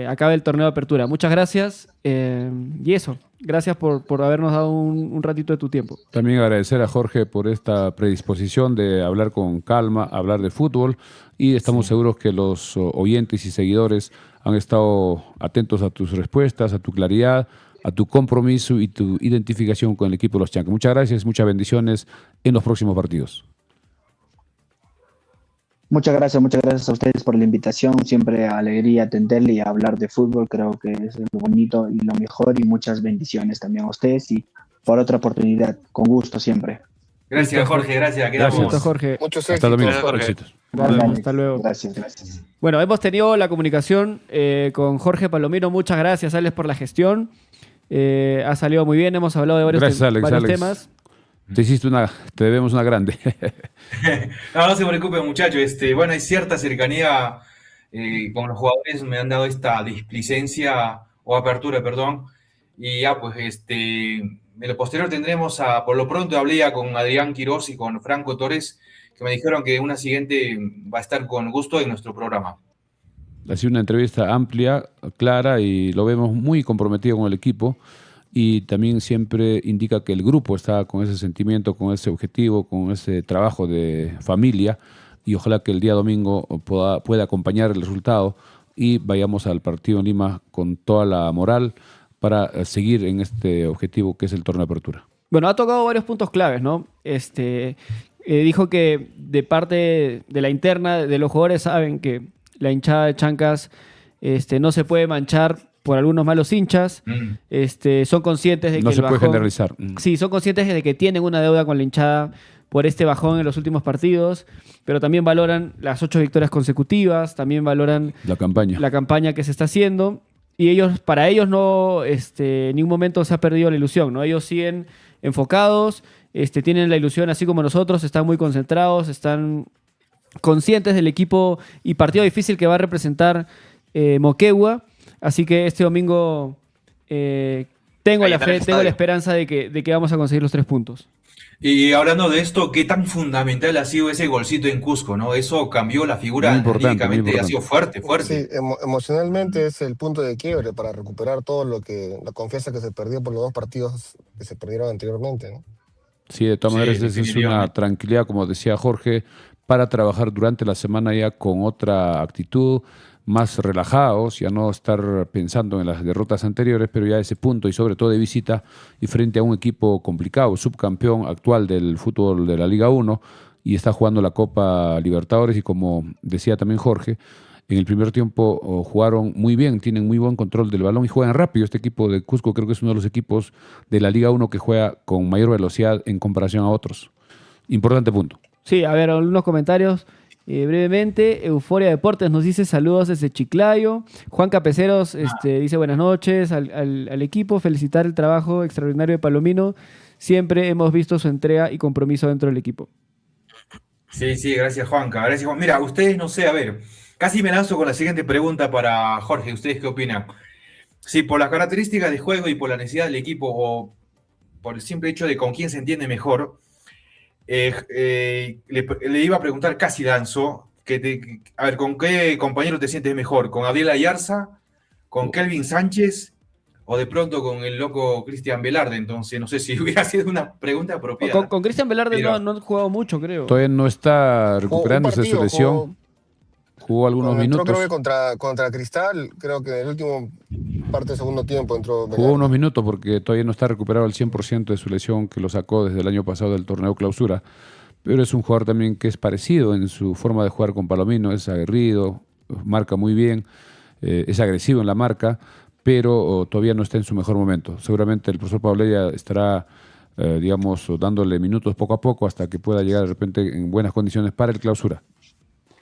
acabe el torneo de apertura. Muchas gracias y eso, gracias por habernos dado un ratito de tu tiempo.
También agradecer a Jorge por esta predisposición de hablar con calma, hablar de fútbol, y estamos seguros que los oyentes y seguidores han estado atentos a tus respuestas, a tu claridad, a tu compromiso y tu identificación con el equipo de los Chancas. Muchas gracias, muchas bendiciones en los próximos partidos.
Muchas gracias a ustedes por la invitación. Siempre alegría atenderle y hablar de fútbol. Creo que es lo bonito y lo mejor, y muchas bendiciones también a ustedes y por otra oportunidad. Con gusto siempre.
Gracias, Jorge, gracias. Quedamos.
Gracias, Jorge.
Muchos
Hasta el domingo.
Gracias, Jorge.
Éxitos.
Nos vemos, hasta luego.
Gracias.
Bueno, hemos tenido la comunicación con Jorge Palomino. Muchas gracias, Alex, por la gestión. Ha salido muy bien, hemos hablado de varios, varios temas.
Te debemos una grande.
No se preocupen, muchachos. Bueno, hay cierta cercanía con los jugadores, me han dado esta displicencia o apertura, perdón. Y ya, pues, en lo posterior tendremos por lo pronto hablé ya con Adrián Quirós y con Franco Torres, que me dijeron que una siguiente va a estar con gusto en nuestro programa.
Ha sido una entrevista amplia, clara, y lo vemos muy comprometido con el equipo. Y también siempre indica que el grupo está con ese sentimiento, con ese objetivo, con ese trabajo de familia, y ojalá que el día domingo pueda acompañar el resultado y vayamos al partido en Lima con toda la moral para seguir en este objetivo que es el torneo de apertura.
Bueno, ha tocado varios puntos claves, ¿no? Dijo que de parte de la interna de los jugadores saben que la hinchada de Chancas no se puede manchar por algunos malos hinchas. Son conscientes de que
no se
el
puede
bajón,
generalizar.
Sí, son conscientes de que tienen una deuda con la hinchada por este bajón en los últimos partidos, pero también valoran las 8 victorias consecutivas, también valoran
La campaña
que se está haciendo, y para ellos no, en ningún momento se ha perdido la ilusión, ¿no? Ellos siguen enfocados, tienen la ilusión así como nosotros, están muy concentrados, están conscientes del equipo y partido difícil que va a representar Moquegua. Así que este domingo tengo la fe, tengo la esperanza de que vamos a conseguir los 3 puntos.
Y hablando de esto, ¿qué tan fundamental ha sido ese golcito en Cusco, no? Eso cambió la figura anímicamente, ha sido fuerte.
Sí, emocionalmente es el punto de quiebre para recuperar todo la confianza que se perdió por los 2 partidos que se perdieron anteriormente, ¿no?
Sí, de todas maneras, esa es una tranquilidad, como decía Jorge, para trabajar durante la semana ya con otra actitud, más relajados, ya no estar pensando en las derrotas anteriores, pero ya ese punto, y sobre todo de visita y frente a un equipo complicado, subcampeón actual del fútbol de la Liga 1, y está jugando la Copa Libertadores, y como decía también Jorge, en el primer tiempo jugaron muy bien, tienen muy buen control del balón y juegan rápido. Este equipo de Cusco creo que es uno de los equipos de la Liga 1 que juega con mayor velocidad en comparación a otros. Importante punto.
Sí, a ver, algunos comentarios. Brevemente, Euforia Deportes nos dice saludos desde Chiclayo. Juan Capeceros dice buenas noches al equipo, felicitar el trabajo extraordinario de Palomino. Siempre hemos visto su entrega y compromiso dentro del equipo.
Sí, gracias Juanca. Gracias, Juan. Mira, ustedes no sé, a ver, casi me lanzo con la siguiente pregunta para Jorge. ¿Ustedes qué opinan? Si por las características de juego y por la necesidad del equipo, o por el simple hecho de con quién se entiende mejor, le iba a preguntar, casi lanzo, a ver, ¿con qué compañero te sientes mejor? ¿Con Gabriel Ayarza? ¿Con Kelvin Sánchez? ¿O de pronto con el loco Cristian Velarde? Entonces, no sé si hubiera sido una pregunta apropiada.
Con Cristian Velarde no han jugado mucho, creo.
Todavía no está recuperándose de su lesión. Jugó algunos
Entró
minutos.
creo que contra Cristal, creo que en el último parte del segundo tiempo entró
Jugó
Velarde.
unos minutos porque todavía no está recuperado al 100% de su lesión que lo sacó desde el año pasado del torneo clausura. Pero es un jugador también que es parecido en su forma de jugar con Palomino, es aguerrido, marca muy bien, es agresivo en la marca, pero todavía no está en su mejor momento. Seguramente el profesor Paulella estará, digamos, dándole minutos poco a poco hasta que pueda llegar de repente en buenas condiciones para el clausura.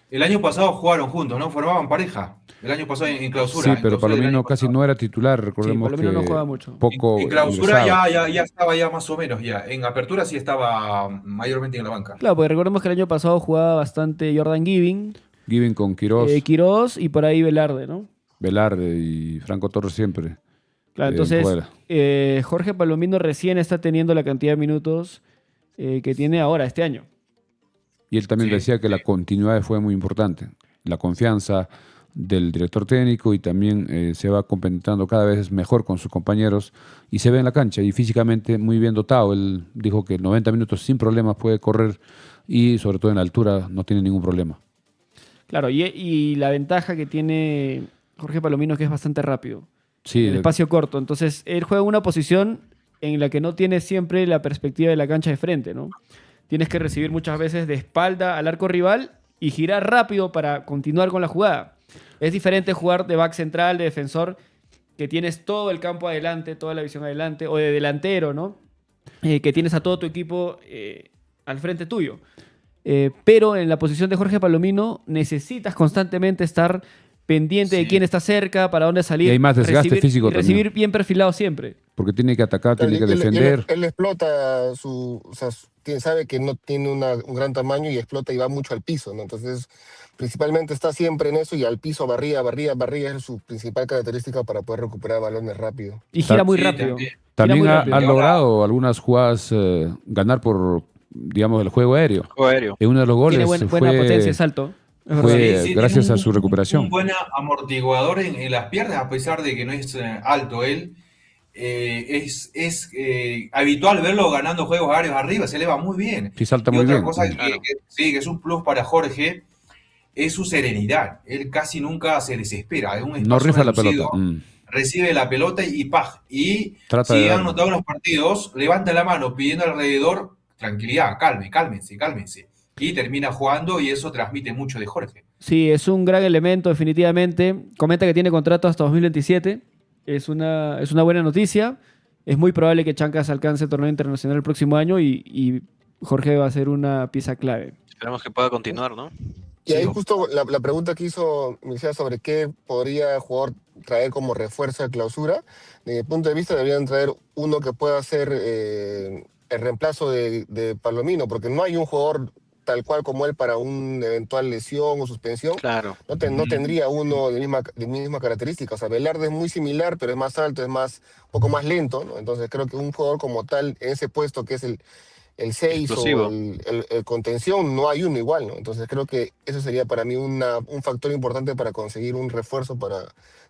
El año pasado jugaron juntos, ¿no? Formaban pareja. El año pasado en clausura.
Sí, pero Palomino casi no era titular,
Sí,
recordemos
Palomino
que
no juega mucho.
poco
En clausura
ingresaba.
ya estaba ya más o menos ya. En apertura sí estaba mayormente en la banca.
Claro, porque recordemos que el año pasado jugaba bastante Jordan Giving,
Given con Quirós,
Quirós y por ahí Velarde, ¿no?
Velarde y Franco Torres siempre.
Claro,
en
entonces
Puebla.
Jorge Palomino recién está teniendo la cantidad de minutos que tiene ahora, este año.
Y él también
Sí,
decía que la continuidad fue muy importante. La confianza del director técnico y también se va complementando cada vez mejor con sus compañeros y se ve en la cancha y físicamente muy bien dotado. Él dijo que 90 minutos sin problemas puede correr y sobre todo en la altura no tiene ningún problema.
Claro, y la ventaja que tiene Jorge Palomino es que es bastante rápido.
Sí,
En espacio corto. Entonces, él juega en una posición en la que no tiene siempre la perspectiva de la cancha de frente, ¿no? Tienes que recibir muchas veces de espalda al arco rival y girar rápido para continuar con la jugada. Es diferente jugar de back central, de defensor, que tienes todo el campo adelante, toda la visión adelante, o de delantero, ¿no? Que tienes a todo tu equipo al frente tuyo. Pero en la posición de Jorge Palomino necesitas constantemente estar pendiente de
Sí.
quién está cerca, para dónde salir.
Y hay más desgaste físico
y recibir
también.
bien perfilado siempre.
porque tiene que atacar, tiene que
Él
defender.
explota o sea, sabe que no tiene un gran tamaño y explota y va mucho al piso, ¿no? Entonces, principalmente está siempre en eso y al piso barría es su principal característica para poder recuperar balones rápido.
Y gira muy
Sí,
rápido.
también.
Gira
También
muy
ha
rápido.
logrado algunas jugadas ganar por, digamos, el juego aéreo.
Juego aéreo.
En uno de los goles
Tiene buena
fue,
potencia, salto. Es verdad.
fue
Sí,
gracias
tiene
a su recuperación.
Un buen amortiguador en las piernas, a pesar de que no es alto él. Es habitual verlo ganando juegos aéreos arriba, se eleva muy bien.
Sí, salta
Y
muy
otra
bien.
cosa
Claro.
sí, que es un plus para Jorge es su serenidad. Él casi nunca se desespera. Es un
No
espacio
rifa la
reducido,
pelota.
recibe la pelota y ¡paj! Y
Trata
si
de
han
darle.
notado en los partidos, levanta la mano pidiendo alrededor tranquilidad, cálmense. Y termina jugando y eso transmite mucho de Jorge.
Sí, es un gran elemento, definitivamente. Comenta que tiene contrato hasta 2027. Es una buena noticia. Es muy probable que Chancas alcance el torneo internacional el próximo año y Jorge va a ser una pieza clave.
Esperemos que pueda continuar, ¿no?
Y ahí
Sí.
justo la pregunta que hizo Mircea sobre qué podría el jugador traer como refuerzo de clausura, desde mi punto de vista deberían traer uno que pueda ser el reemplazo de Palomino, porque no hay un jugador tal cual como él para una eventual lesión o suspensión.
Claro.
No tendría uno de misma característica. O sea, Velarde es muy similar, pero es más alto, un poco más lento, ¿no? Entonces creo que un jugador como tal, en ese puesto que es el 6
Explosivo.
o el contención, no hay uno igual, ¿no? Entonces creo que eso sería para mí un factor importante para conseguir un refuerzo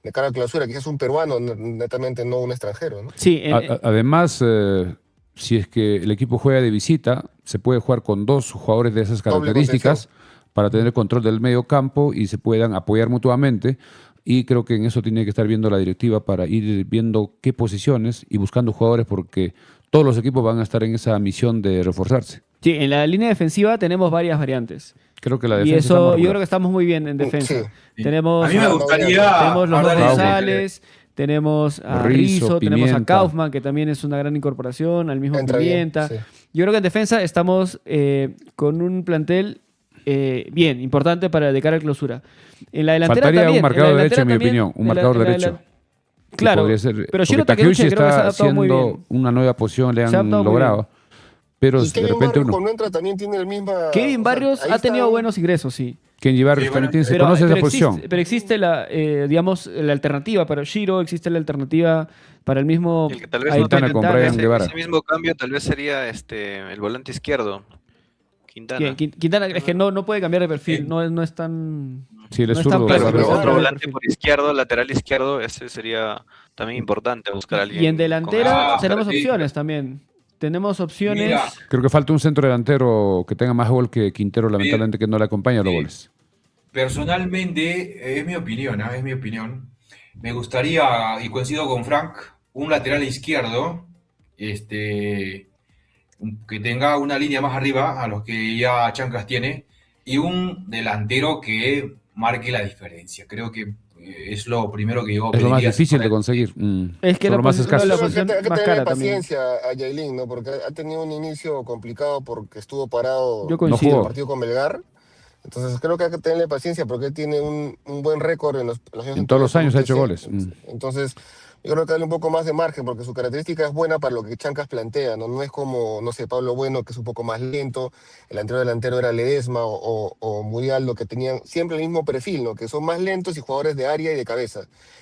de cara a clausura, quizás un peruano, netamente no un extranjero, ¿no?
Sí,
Además, si es que el equipo juega de visita, se puede jugar con dos jugadores de esas
Doble
características para tener control del medio campo y se puedan apoyar mutuamente. Y creo que en eso tiene que estar viendo la directiva para ir viendo qué posiciones y buscando jugadores porque todos los equipos van a estar en esa misión de reforzarse.
sí, en la línea defensiva tenemos varias variantes.
Creo que la
Y
defensa está más
eso, yo
regular.
creo que estamos muy bien en defensa.
Sí.
Tenemos
A mí me gustaría
tenemos los dos
hablar de-
González, tenemos a
Rizzo,
Rizzo, tenemos a
Pimienta.
Kaufman, que también es una gran incorporación, al mismo
Entra bien,
Pimienta.
sí.
Yo creo que en defensa estamos con un plantel bien, importante para de cara a clausura. En la delantera
Faltaría
también.
un marcador
en la
derecho, en mi
delantera
opinión. Un
también,
marcador
en la
derecho. Que
Claro,
podría ser,
pero
porque
Shiro
Takeuchi
Takeuchi creo que se ha
está
adaptado muy
haciendo
bien.
una nueva posición, le
Se ha
han
adaptado muy
logrado. Pero
Y
de
Kevin
repente
Barrios
uno.
cuando entra también tiene el mismo...
Kevin Barrios ha tenido buenos ingresos, sí.
Kenji Barrios
Sí,
también
bueno,
tiene, se conoce esa posición.
Pero existe digamos, la alternativa para Shiro, existe la alternativa para el mismo
El que tal vez
Aitana
no
con
tiene
Brian Guevara.
ese mismo cambio tal vez sería el volante izquierdo, Quintana.
Quintana es que no puede cambiar de perfil, no es tan...
Sí, él es
no es
zurdo.
tan
Claro,
Pero
pero
claro,
otro
el
volante
perfil.
por izquierdo, lateral izquierdo, ese sería también importante buscar a alguien.
Y en delantera
Ah,
tenemos
sí.
opciones también. Tenemos opciones...
Mira,
Creo que falta un centro delantero que tenga más gol que Quintero, lamentablemente, que no le acompaña a los
Sí.
goles.
Personalmente, es mi opinión, ¿ah? Es mi opinión. Me gustaría, y coincido con Frank, un lateral izquierdo, este, que tenga una línea más arriba a los que ya Chancas tiene, y un delantero que marque la diferencia. Creo que es lo primero que yo
Es lo más
pediría.
difícil de conseguir.
Es que
Son
la
los más
posición,
escasos.
la
Yo creo
posición
que hay que
más
tenerle
cara también.
paciencia a Yailin, ¿no? Porque ha tenido un inicio complicado porque estuvo parado
Yo
No
coincido.
el
jugó.
partido con Melgar. Entonces creo que hay que tenerle paciencia porque él tiene un buen récord en los años
En todos
anteriores
los
con
años ha hecho
UTC.
goles.
Entonces yo creo que darle un poco más de margen porque su característica es buena para lo que Chancas plantea, ¿no? No es como, no sé, Pablo Bueno, que es un poco más lento, el anterior delantero era Ledesma o Murialdo, que tenían siempre el mismo perfil, ¿no? Que son más lentos y jugadores de área y de cabeza.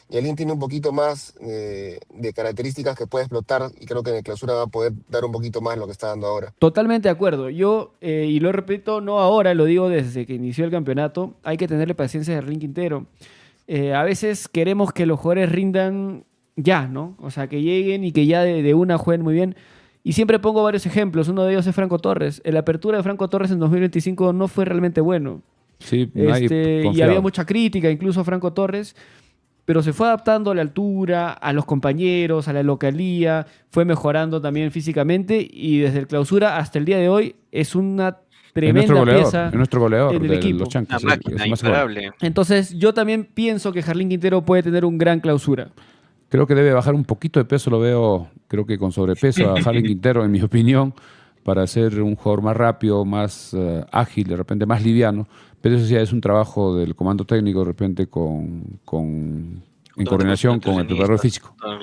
Yailin tiene un poquito más de características que puede explotar y creo que en el clausura va a poder dar un poquito más de lo que está dando ahora.
Totalmente de acuerdo. Yo, y lo repito, no ahora, lo digo desde que inició el campeonato, hay que tenerle paciencia a Hernán Quintero. A veces queremos que los jugadores rindan ya, ¿no? O sea, que lleguen y que ya de una jueguen muy bien. Y siempre pongo varios ejemplos. Uno de ellos es Franco Torres. La apertura de Franco Torres en 2025 no fue realmente bueno.
Sí, nadie
Y
confiaba.
había mucha crítica, incluso a Franco Torres, pero se fue adaptando a la altura, a los compañeros, a la localía, fue mejorando también físicamente y desde el clausura hasta el día de hoy es una
Es nuestro
tremenda
goleador.
pieza
Es nuestro goleador
en el
de
equipo.
los Chancas.
Una
el que
máquina
más gol.
imparable.
Entonces yo también pienso que Jarlín Quintero puede tener un gran clausura.
Creo que debe bajar un poquito de peso, lo veo, creo que con sobrepeso a Harlem Quintero, en mi opinión, para ser un jugador más rápido, más ágil, de repente más liviano. Pero eso sí es un trabajo del comando técnico, de repente en coordinación con el preparador físico.
Claro.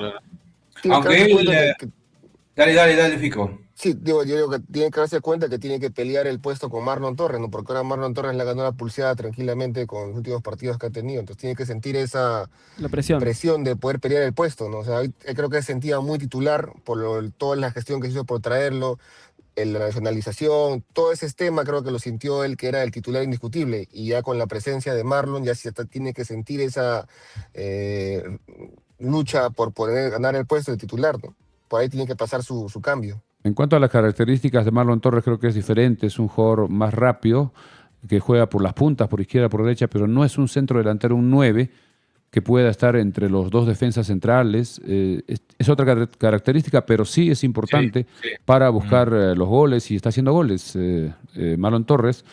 Tiene que
Aunque
darse
él,
cuenta
dale, Fico.
sí, digo, yo digo que tiene que darse cuenta que tiene que pelear el puesto con Marlon Torres, ¿no? Porque ahora Marlon Torres le ganó la pulseada tranquilamente con los últimos partidos que ha tenido. Entonces tiene que sentir esa
La presión.
presión de poder pelear el puesto, ¿no? O sea, creo que se sentía muy titular por toda la gestión que se hizo por traerlo, la nacionalización, todo ese tema creo que lo sintió él que era el titular indiscutible. Y ya con la presencia de Marlon ya tiene que sentir esa lucha por poder ganar el puesto de titular, ¿no? Por ahí tiene que pasar su cambio.
En cuanto a las características de Marlon Torres, creo que es diferente. Es un jugador más rápido, que juega por las puntas, por izquierda, por derecha, pero no es un centro delantero, un 9, que pueda estar entre los dos defensas centrales. Es otra característica, pero sí es importante
Sí.
para buscar los goles y está haciendo goles. Marlon Torres,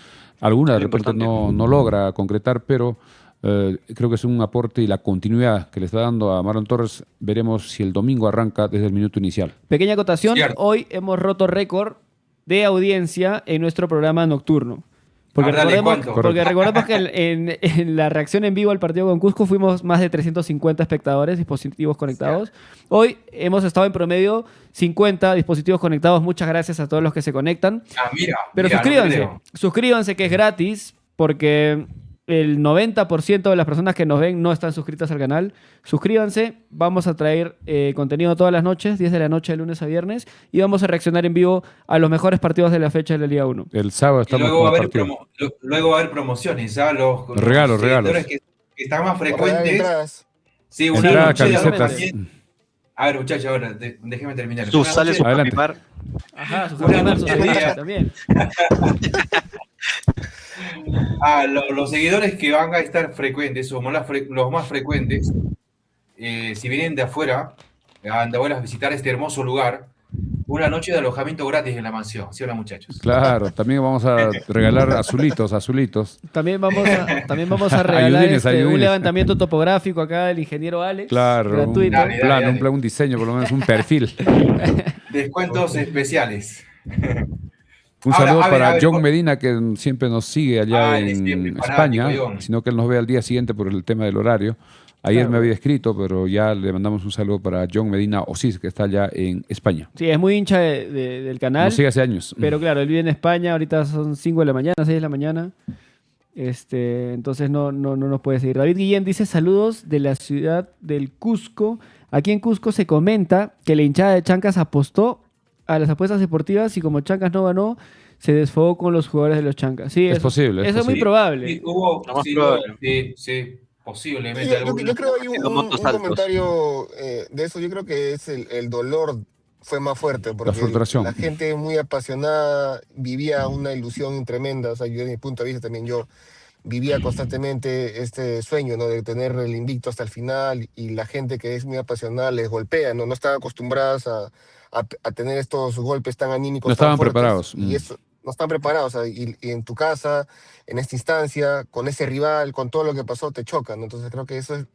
alguna de
Muy
repente
importante.
no logra concretar, pero creo que es un aporte y la continuidad que le está dando a Marlon Torres. Veremos si el domingo arranca desde el minuto inicial.
Pequeña acotación,
Cierto.
hoy hemos roto récord de audiencia en nuestro programa nocturno. Porque,
Ah, dale,
recordemos,
¿cuánto?
porque recordemos que en la reacción en vivo al partido con Cusco fuimos más de 350 espectadores, dispositivos conectados. Hoy hemos estado en promedio 50 dispositivos conectados. Muchas gracias a todos los que se conectan.
Ah, mira.
Pero
mira, no
suscríbanse,
creo.
suscríbanse que es gratis, porque el 90% de las personas que nos ven no están suscritas al canal. Suscríbanse, vamos a traer contenido todas las noches, 10 de la noche de lunes a viernes, y vamos a reaccionar en vivo a los mejores partidos de la fecha de la Liga 1.
El sábado
Y
estamos
luego va, a
con el
haber
partido.
luego va a haber promociones, ¿ah? Los
Regalos.
seguidores que están más
O regalar
frecuentes.
entradas.
Sí, una
Entradas,
noche de
camisetas.
también. A ver, muchachos, ahora déjenme terminar.
Tú
Una
sales
noche-
un
Adelante.
capimar.
Ajá, sus
Una
amigos, sus
noche de
amigas
día.
también.
Los seguidores que van a estar frecuentes, somos los más frecuentes, si vienen de afuera, a visitar este hermoso lugar, una noche de alojamiento gratis en la mansión. ¿Sí o no, muchachos?
Claro, también vamos a regalar azulitos.
También vamos a regalar
Ayudines,
un
ayudines.
levantamiento topográfico acá del ingeniero Alex.
Claro,
Gratuito.
Dale, dale.
un diseño, por lo menos un perfil.
Descuentos especiales.
Un
Ahora,
saludo
a ver,
para
a ver,
John
¿cómo?
Medina, que siempre nos sigue allá
Ah, él es
en
siempre fanático,
España,
John.
sino que él nos ve al día siguiente por el tema del horario. Ayer
Claro.
me había escrito, pero ya le mandamos un saludo para John Medina Osís, que está allá en España.
Sí, es muy hincha del canal.
Nos sigue hace años.
Pero claro, él vive en España, ahorita son 5 de la mañana, 6 de la mañana. Entonces no nos puede seguir. David Guillén dice saludos de la ciudad del Cusco. Aquí en Cusco se comenta que la hinchada de Chancas apostó a las apuestas deportivas y como Chancas no ganó, se desfogó con los jugadores de los Chancas. Sí,
Es
eso,
posible, es
Eso es muy
posible.
probable.
Sí, hubo,
Lo más
sí,
probable.
sí, posiblemente.
Yo creo que hay
Los montos
un
altos.
comentario de eso. Yo creo que es el dolor fue más fuerte porque
frustración.
la gente muy apasionada vivía una ilusión tremenda. O sea, yo desde mi punto de vista también yo vivía constantemente este sueño, ¿no? De tener el invicto hasta el final y la gente que es muy apasionada les golpea, ¿no? No están acostumbradas a tener estos golpes tan anímicos,
No
tan
estaban
fuertes,
preparados.
y eso, no están preparados, o sea, y en tu casa, en esta instancia, con ese rival, con todo lo que pasó, te chocan, ¿no? Entonces creo que eso es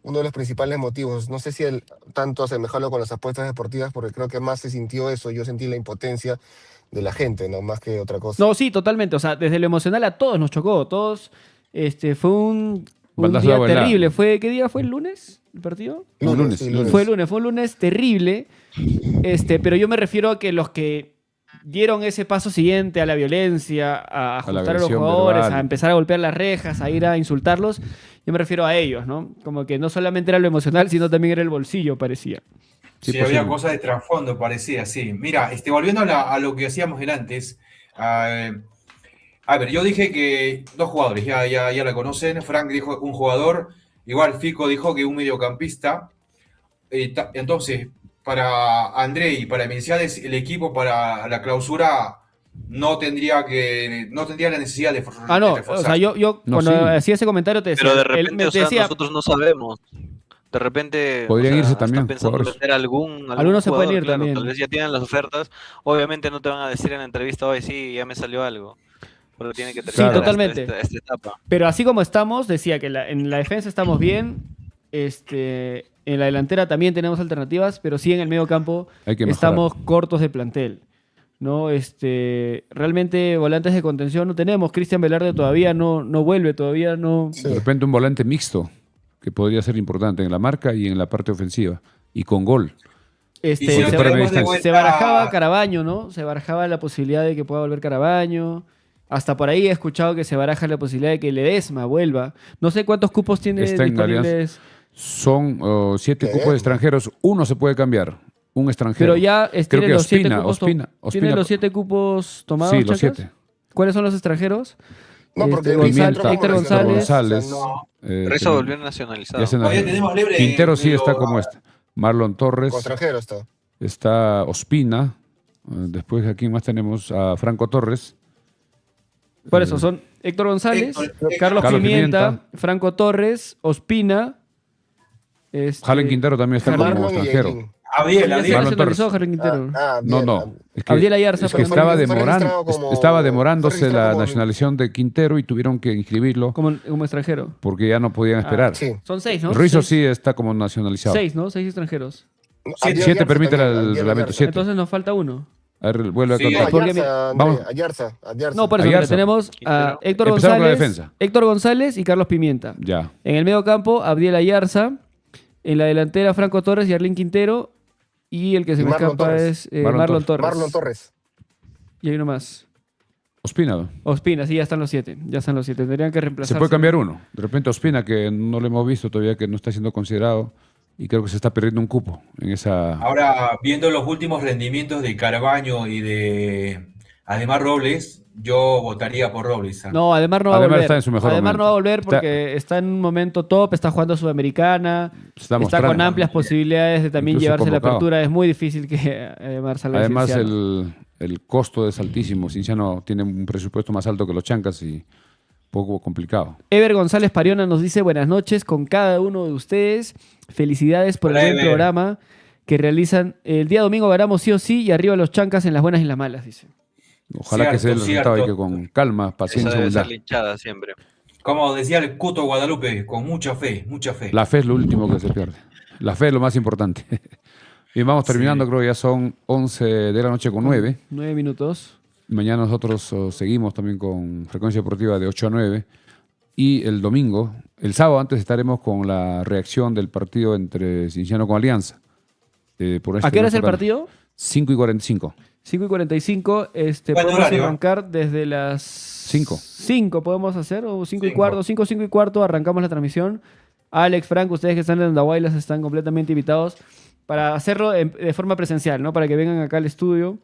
uno de los principales motivos. No sé si tanto asemejarlo con las apuestas deportivas, porque creo que más se sintió eso, yo sentí la impotencia de la gente, ¿no? Más que otra cosa.
No, sí, totalmente. O sea, desde lo emocional a todos nos chocó. Todos, fue un
Baldazo
día
de abuela.
terrible. ¿Qué día fue? ¿El lunes? ¿El partido?
Lunes,
sí,
lunes.
Fue un lunes terrible. Pero yo me refiero a que los que dieron ese paso siguiente a la violencia, a
la
ajustar a los
agresión
jugadores,
verbal.
a empezar a golpear las rejas, a ir a insultarlos, yo me refiero a ellos, ¿no? Como que no solamente era lo emocional, sino también era el bolsillo, parecía.
Sí,
Sí,
posible.
había cosas de trasfondo, parecía, sí. Mira, volviendo a lo que hacíamos el antes, a ver, yo dije que dos jugadores, ya la conocen. Frank dijo un jugador, igual Fico dijo que un mediocampista. Entonces, para André y para Milciades, el equipo para la clausura no tendría la necesidad de
Ah, no,
reforzar.
o sea, yo
No,
cuando
sí.
hacía ese comentario te decía,
Pero de
él
repente,
me
o sea,
decía,
nosotros no sabemos. De repente,
Podrían
o sea,
irse también
están pensando en
jugadores.
vender algún
Algunos se pueden
jugador,
ir
claro,
también.
tal vez ya tienen las ofertas. Obviamente no te van a decir en la entrevista hoy, sí, ya me salió algo. Pero tiene que terminar
Claro.
Totalmente.
esta etapa.
pero así como estamos, decía que en la defensa estamos bien, en la delantera también tenemos alternativas, pero sí en el medio campo
Hay que mejorar.
estamos cortos de plantel. ¿No? Realmente volantes de contención no tenemos. Cristian Velarde todavía no vuelve, todavía no.
Sí.
De repente un volante mixto, que podría ser importante en la marca y en la parte ofensiva. Y con gol.
Y si
Se,
lo
se-
traemos de
se
vuelta-
se barajaba Carabaño, ¿no? Se barajaba la posibilidad de que pueda volver Carabaño. Hasta por ahí he escuchado que se baraja la posibilidad de que Ledesma vuelva. No sé cuántos cupos tiene
Está en
disponibles.
Son 7
Qué
cupos
bien.
de extranjeros. Uno se puede cambiar. Un extranjero.
Pero ya
Creo
tiene
que
los 7
Ospina,
cupos.
Ospina,
¿Tiene
Ospina-
los 7 cupos tomados?
Sí, los
Chacas?
7.
¿Cuáles son los extranjeros?
No, porque
Pimienta,
Héctor
González,
González.
no,
Reza volvió nacionalizado.
ya se
No, ya tenemos libre
Quintero sí
de
está
lo-
como está. Marlon Torres.
con extranjero está.
Está Ospina. Después aquí más tenemos a Franco Torres.
Por eso son Héctor González,
Héctor-
Carlos
Carlos
Pimienta,
Pimienta.
Franco Torres, Ospina.
Jalen Quintero también está como
Marlon y
extranjero.
Yailin.
Abdiel,
Ya se
Abdiel.
Marlon
nacionalizó
Torres.
Jalen Quintero.
No,
Bien,
no. Es que,
Abdiel Ayarza,
es que
perdón.
estaba,
Fue
demorando,
registrado como-
estaba
fue
demorándose
registrado
la
como-
nacionalización de Quintero y tuvieron que inscribirlo
como extranjero.
porque ya no podían esperar.
Sí.
Son 6, ¿no?
Rizzo
Seis-
sí está como nacionalizado.
6, ¿no? 6 extranjeros.
Abdiel
7
Ayarza
permite
también,
el
Abdiel
reglamento,
Ayarza.
7.
Entonces nos falta uno.
A ver, vuelve a
Sí,
contar.
No,
Porque
Ayarza,
Vamos.
André, Ayarza.
No, por eso
Ayarza.
mira, tenemos a
Quintero.
Héctor
Empezamos con la
González,
defensa.
Héctor González y Carlos Pimienta.
Ya.
En el medio campo, Abdiel Ayarza. En la delantera, Franco Torres y Arlín Quintero. Y el que se
Y
me
Marlon
escapa
Torres.
es
Marlon
Marlon Torres.
Marlon Torres.
Y hay uno más.
Ospina.
Ospina, sí, ya están los 7. Ya están los 7. Tendrían que reemplazar.
Se puede cambiar uno. De repente Ospina, que no lo hemos visto todavía, que no está siendo considerado. Y creo que se está perdiendo un cupo en esa.
Ahora, viendo los últimos rendimientos de Caravaggio y de Ademar Robles, yo votaría por Robles.
No, Ademar no va a
Ademar
volver.
está en su mejor
Ademar no
momento.
va a volver
Está-
porque está en un momento top, está jugando Sudamericana,
Se
está
mostrando.
con amplias posibilidades de también
Incluso
llevarse la
convocado.
apertura. Es muy difícil que Ademar salga de
Además,
Cienciano.
el costo es altísimo. Cinciano tiene un presupuesto más alto que los Chancas y poco complicado.
Ever González Pariona nos dice buenas noches con cada uno de ustedes. Felicidades por
Hola,
el buen
Ever.
programa que realizan. El día domingo ganamos sí o sí y arriba los Chancas en las buenas y en las malas, dice.
Ojalá que sea el
Cierto,
resultado y
cierto.
que con calma,
Esa
paciencia y
debe
humildad.
ser linchada siempre.
Como decía el Cuto Guadalupe, con mucha fe, mucha fe.
La fe es lo último que se pierde. La fe es lo más importante. Y vamos terminando,
Sí.
creo que ya son 11 de la noche con 9.
9 minutos.
Mañana nosotros seguimos también con Frecuencia Deportiva de 8 a 9. Y el domingo, el sábado antes estaremos con la reacción del partido entre Cinciano con Alianza.
¿A qué hora es el partido?
5 y 45.
5 y 45.
Buen
Podemos
horario.
arrancar desde las
5.
5 podemos hacer, o 5 y
Cinco.
cuarto. 5 y cuarto arrancamos la transmisión. Alex, Frank, ustedes que están en Andahuaylas están completamente invitados para hacerlo de forma presencial, ¿no? Para que vengan acá al estudio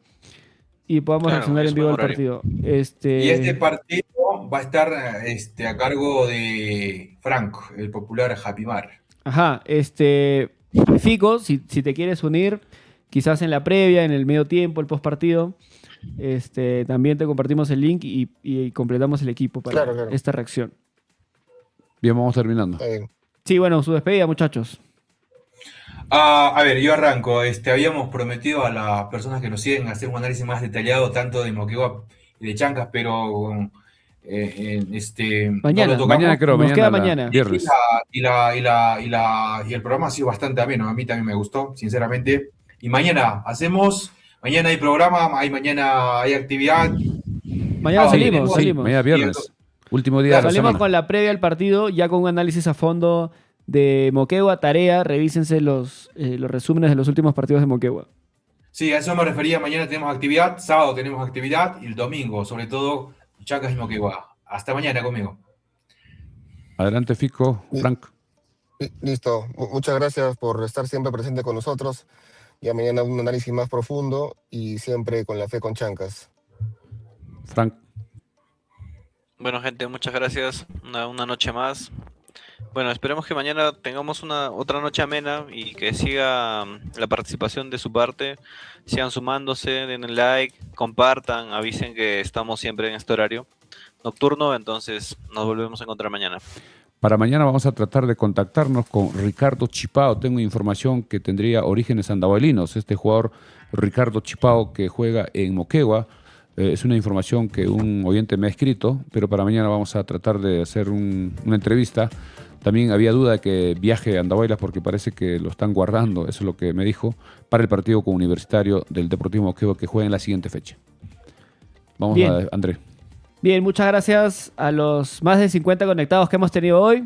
y podamos
Claro,
reaccionar
es
en vivo al
buen
partido.
Y este partido va a estar a cargo de Franco, el popular Japimar.
Ajá, Fico, si te quieres unir, quizás en la previa, en el medio tiempo, el postpartido, también te compartimos el link y completamos el equipo para
Claro.
esta reacción.
Bien, vamos terminando.
Está bien.
Sí, bueno, su despedida, muchachos.
A ver, yo arranco. Habíamos prometido a las personas que nos siguen hacer un análisis más detallado tanto de Moquegua y de Chancas, pero no
Mañana.
lo tocamos.
Mañana creo,
Nos queda
la-
mañana.
viernes.
Y el programa ha sido bastante ameno. A mí también me gustó, sinceramente. Y mañana hay programa, mañana hay actividad.
Mañana
Sí,
salimos.
Mañana viernes. Último día de la
Salimos
semana.
con la previa al partido, ya con un análisis a fondo de Moquegua, tarea, revísense los resúmenes de los últimos partidos de Moquegua.
Sí, a eso me refería. Mañana tenemos actividad, sábado tenemos actividad y el domingo, sobre todo, Chancas y Moquegua. Hasta mañana conmigo.
Adelante, Fico, Frank.
Listo. Muchas gracias por estar siempre presente con nosotros. Ya mañana un análisis más profundo y siempre con la fe con Chancas.
Frank.
Bueno, gente, muchas gracias. Una noche más. Bueno, esperemos que mañana tengamos otra noche amena y que siga la participación de su parte. Sigan sumándose, den like, compartan, avisen que estamos siempre en este horario nocturno. Entonces nos volvemos a encontrar mañana.
Para mañana vamos a tratar de contactarnos con Ricardo Chipao. Tengo información que tendría orígenes andahuaylinos. Este jugador, Ricardo Chipao, que juega en Moquegua, es una información que un oyente me ha escrito, pero para mañana vamos a tratar de hacer una entrevista. También había duda de que viaje a Andahuaylas porque parece que lo están guardando, eso es lo que me dijo, para el partido con Universitario del Deportivo Moquegua que juega en la siguiente fecha. Vamos
Bien.
a André.
Bien, muchas gracias a los más de 50 conectados que hemos tenido hoy.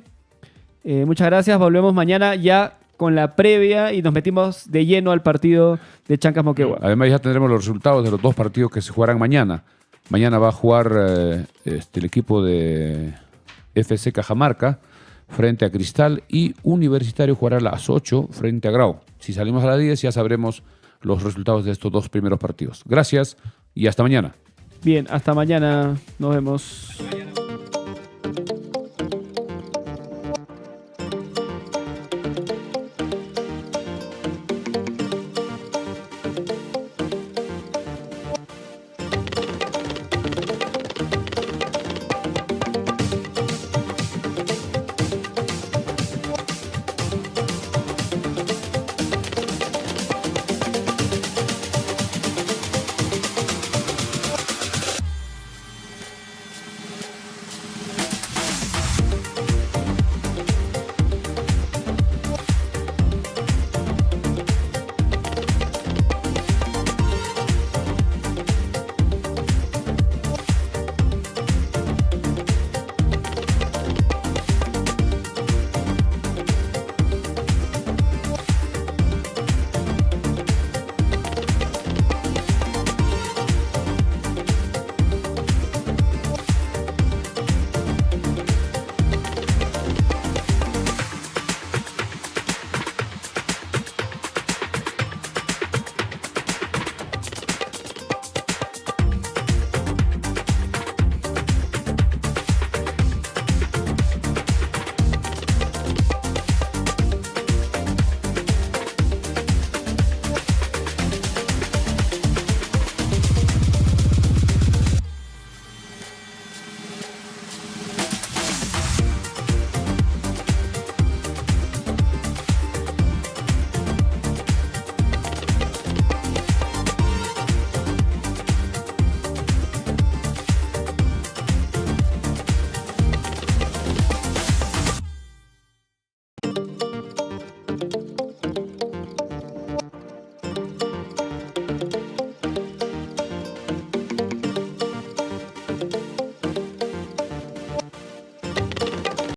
Muchas gracias, volvemos mañana ya con la previa y nos metimos de lleno al partido de Chancas Moquegua.
Además ya tendremos los resultados de los dos partidos que se jugarán mañana. Mañana va a jugar el equipo de FC Cajamarca frente a Cristal y Universitario jugará a las 8 frente a Grau. Si salimos a las 10 ya sabremos los resultados de estos dos primeros partidos. Gracias y hasta mañana.
Bien, hasta mañana, nos vemos.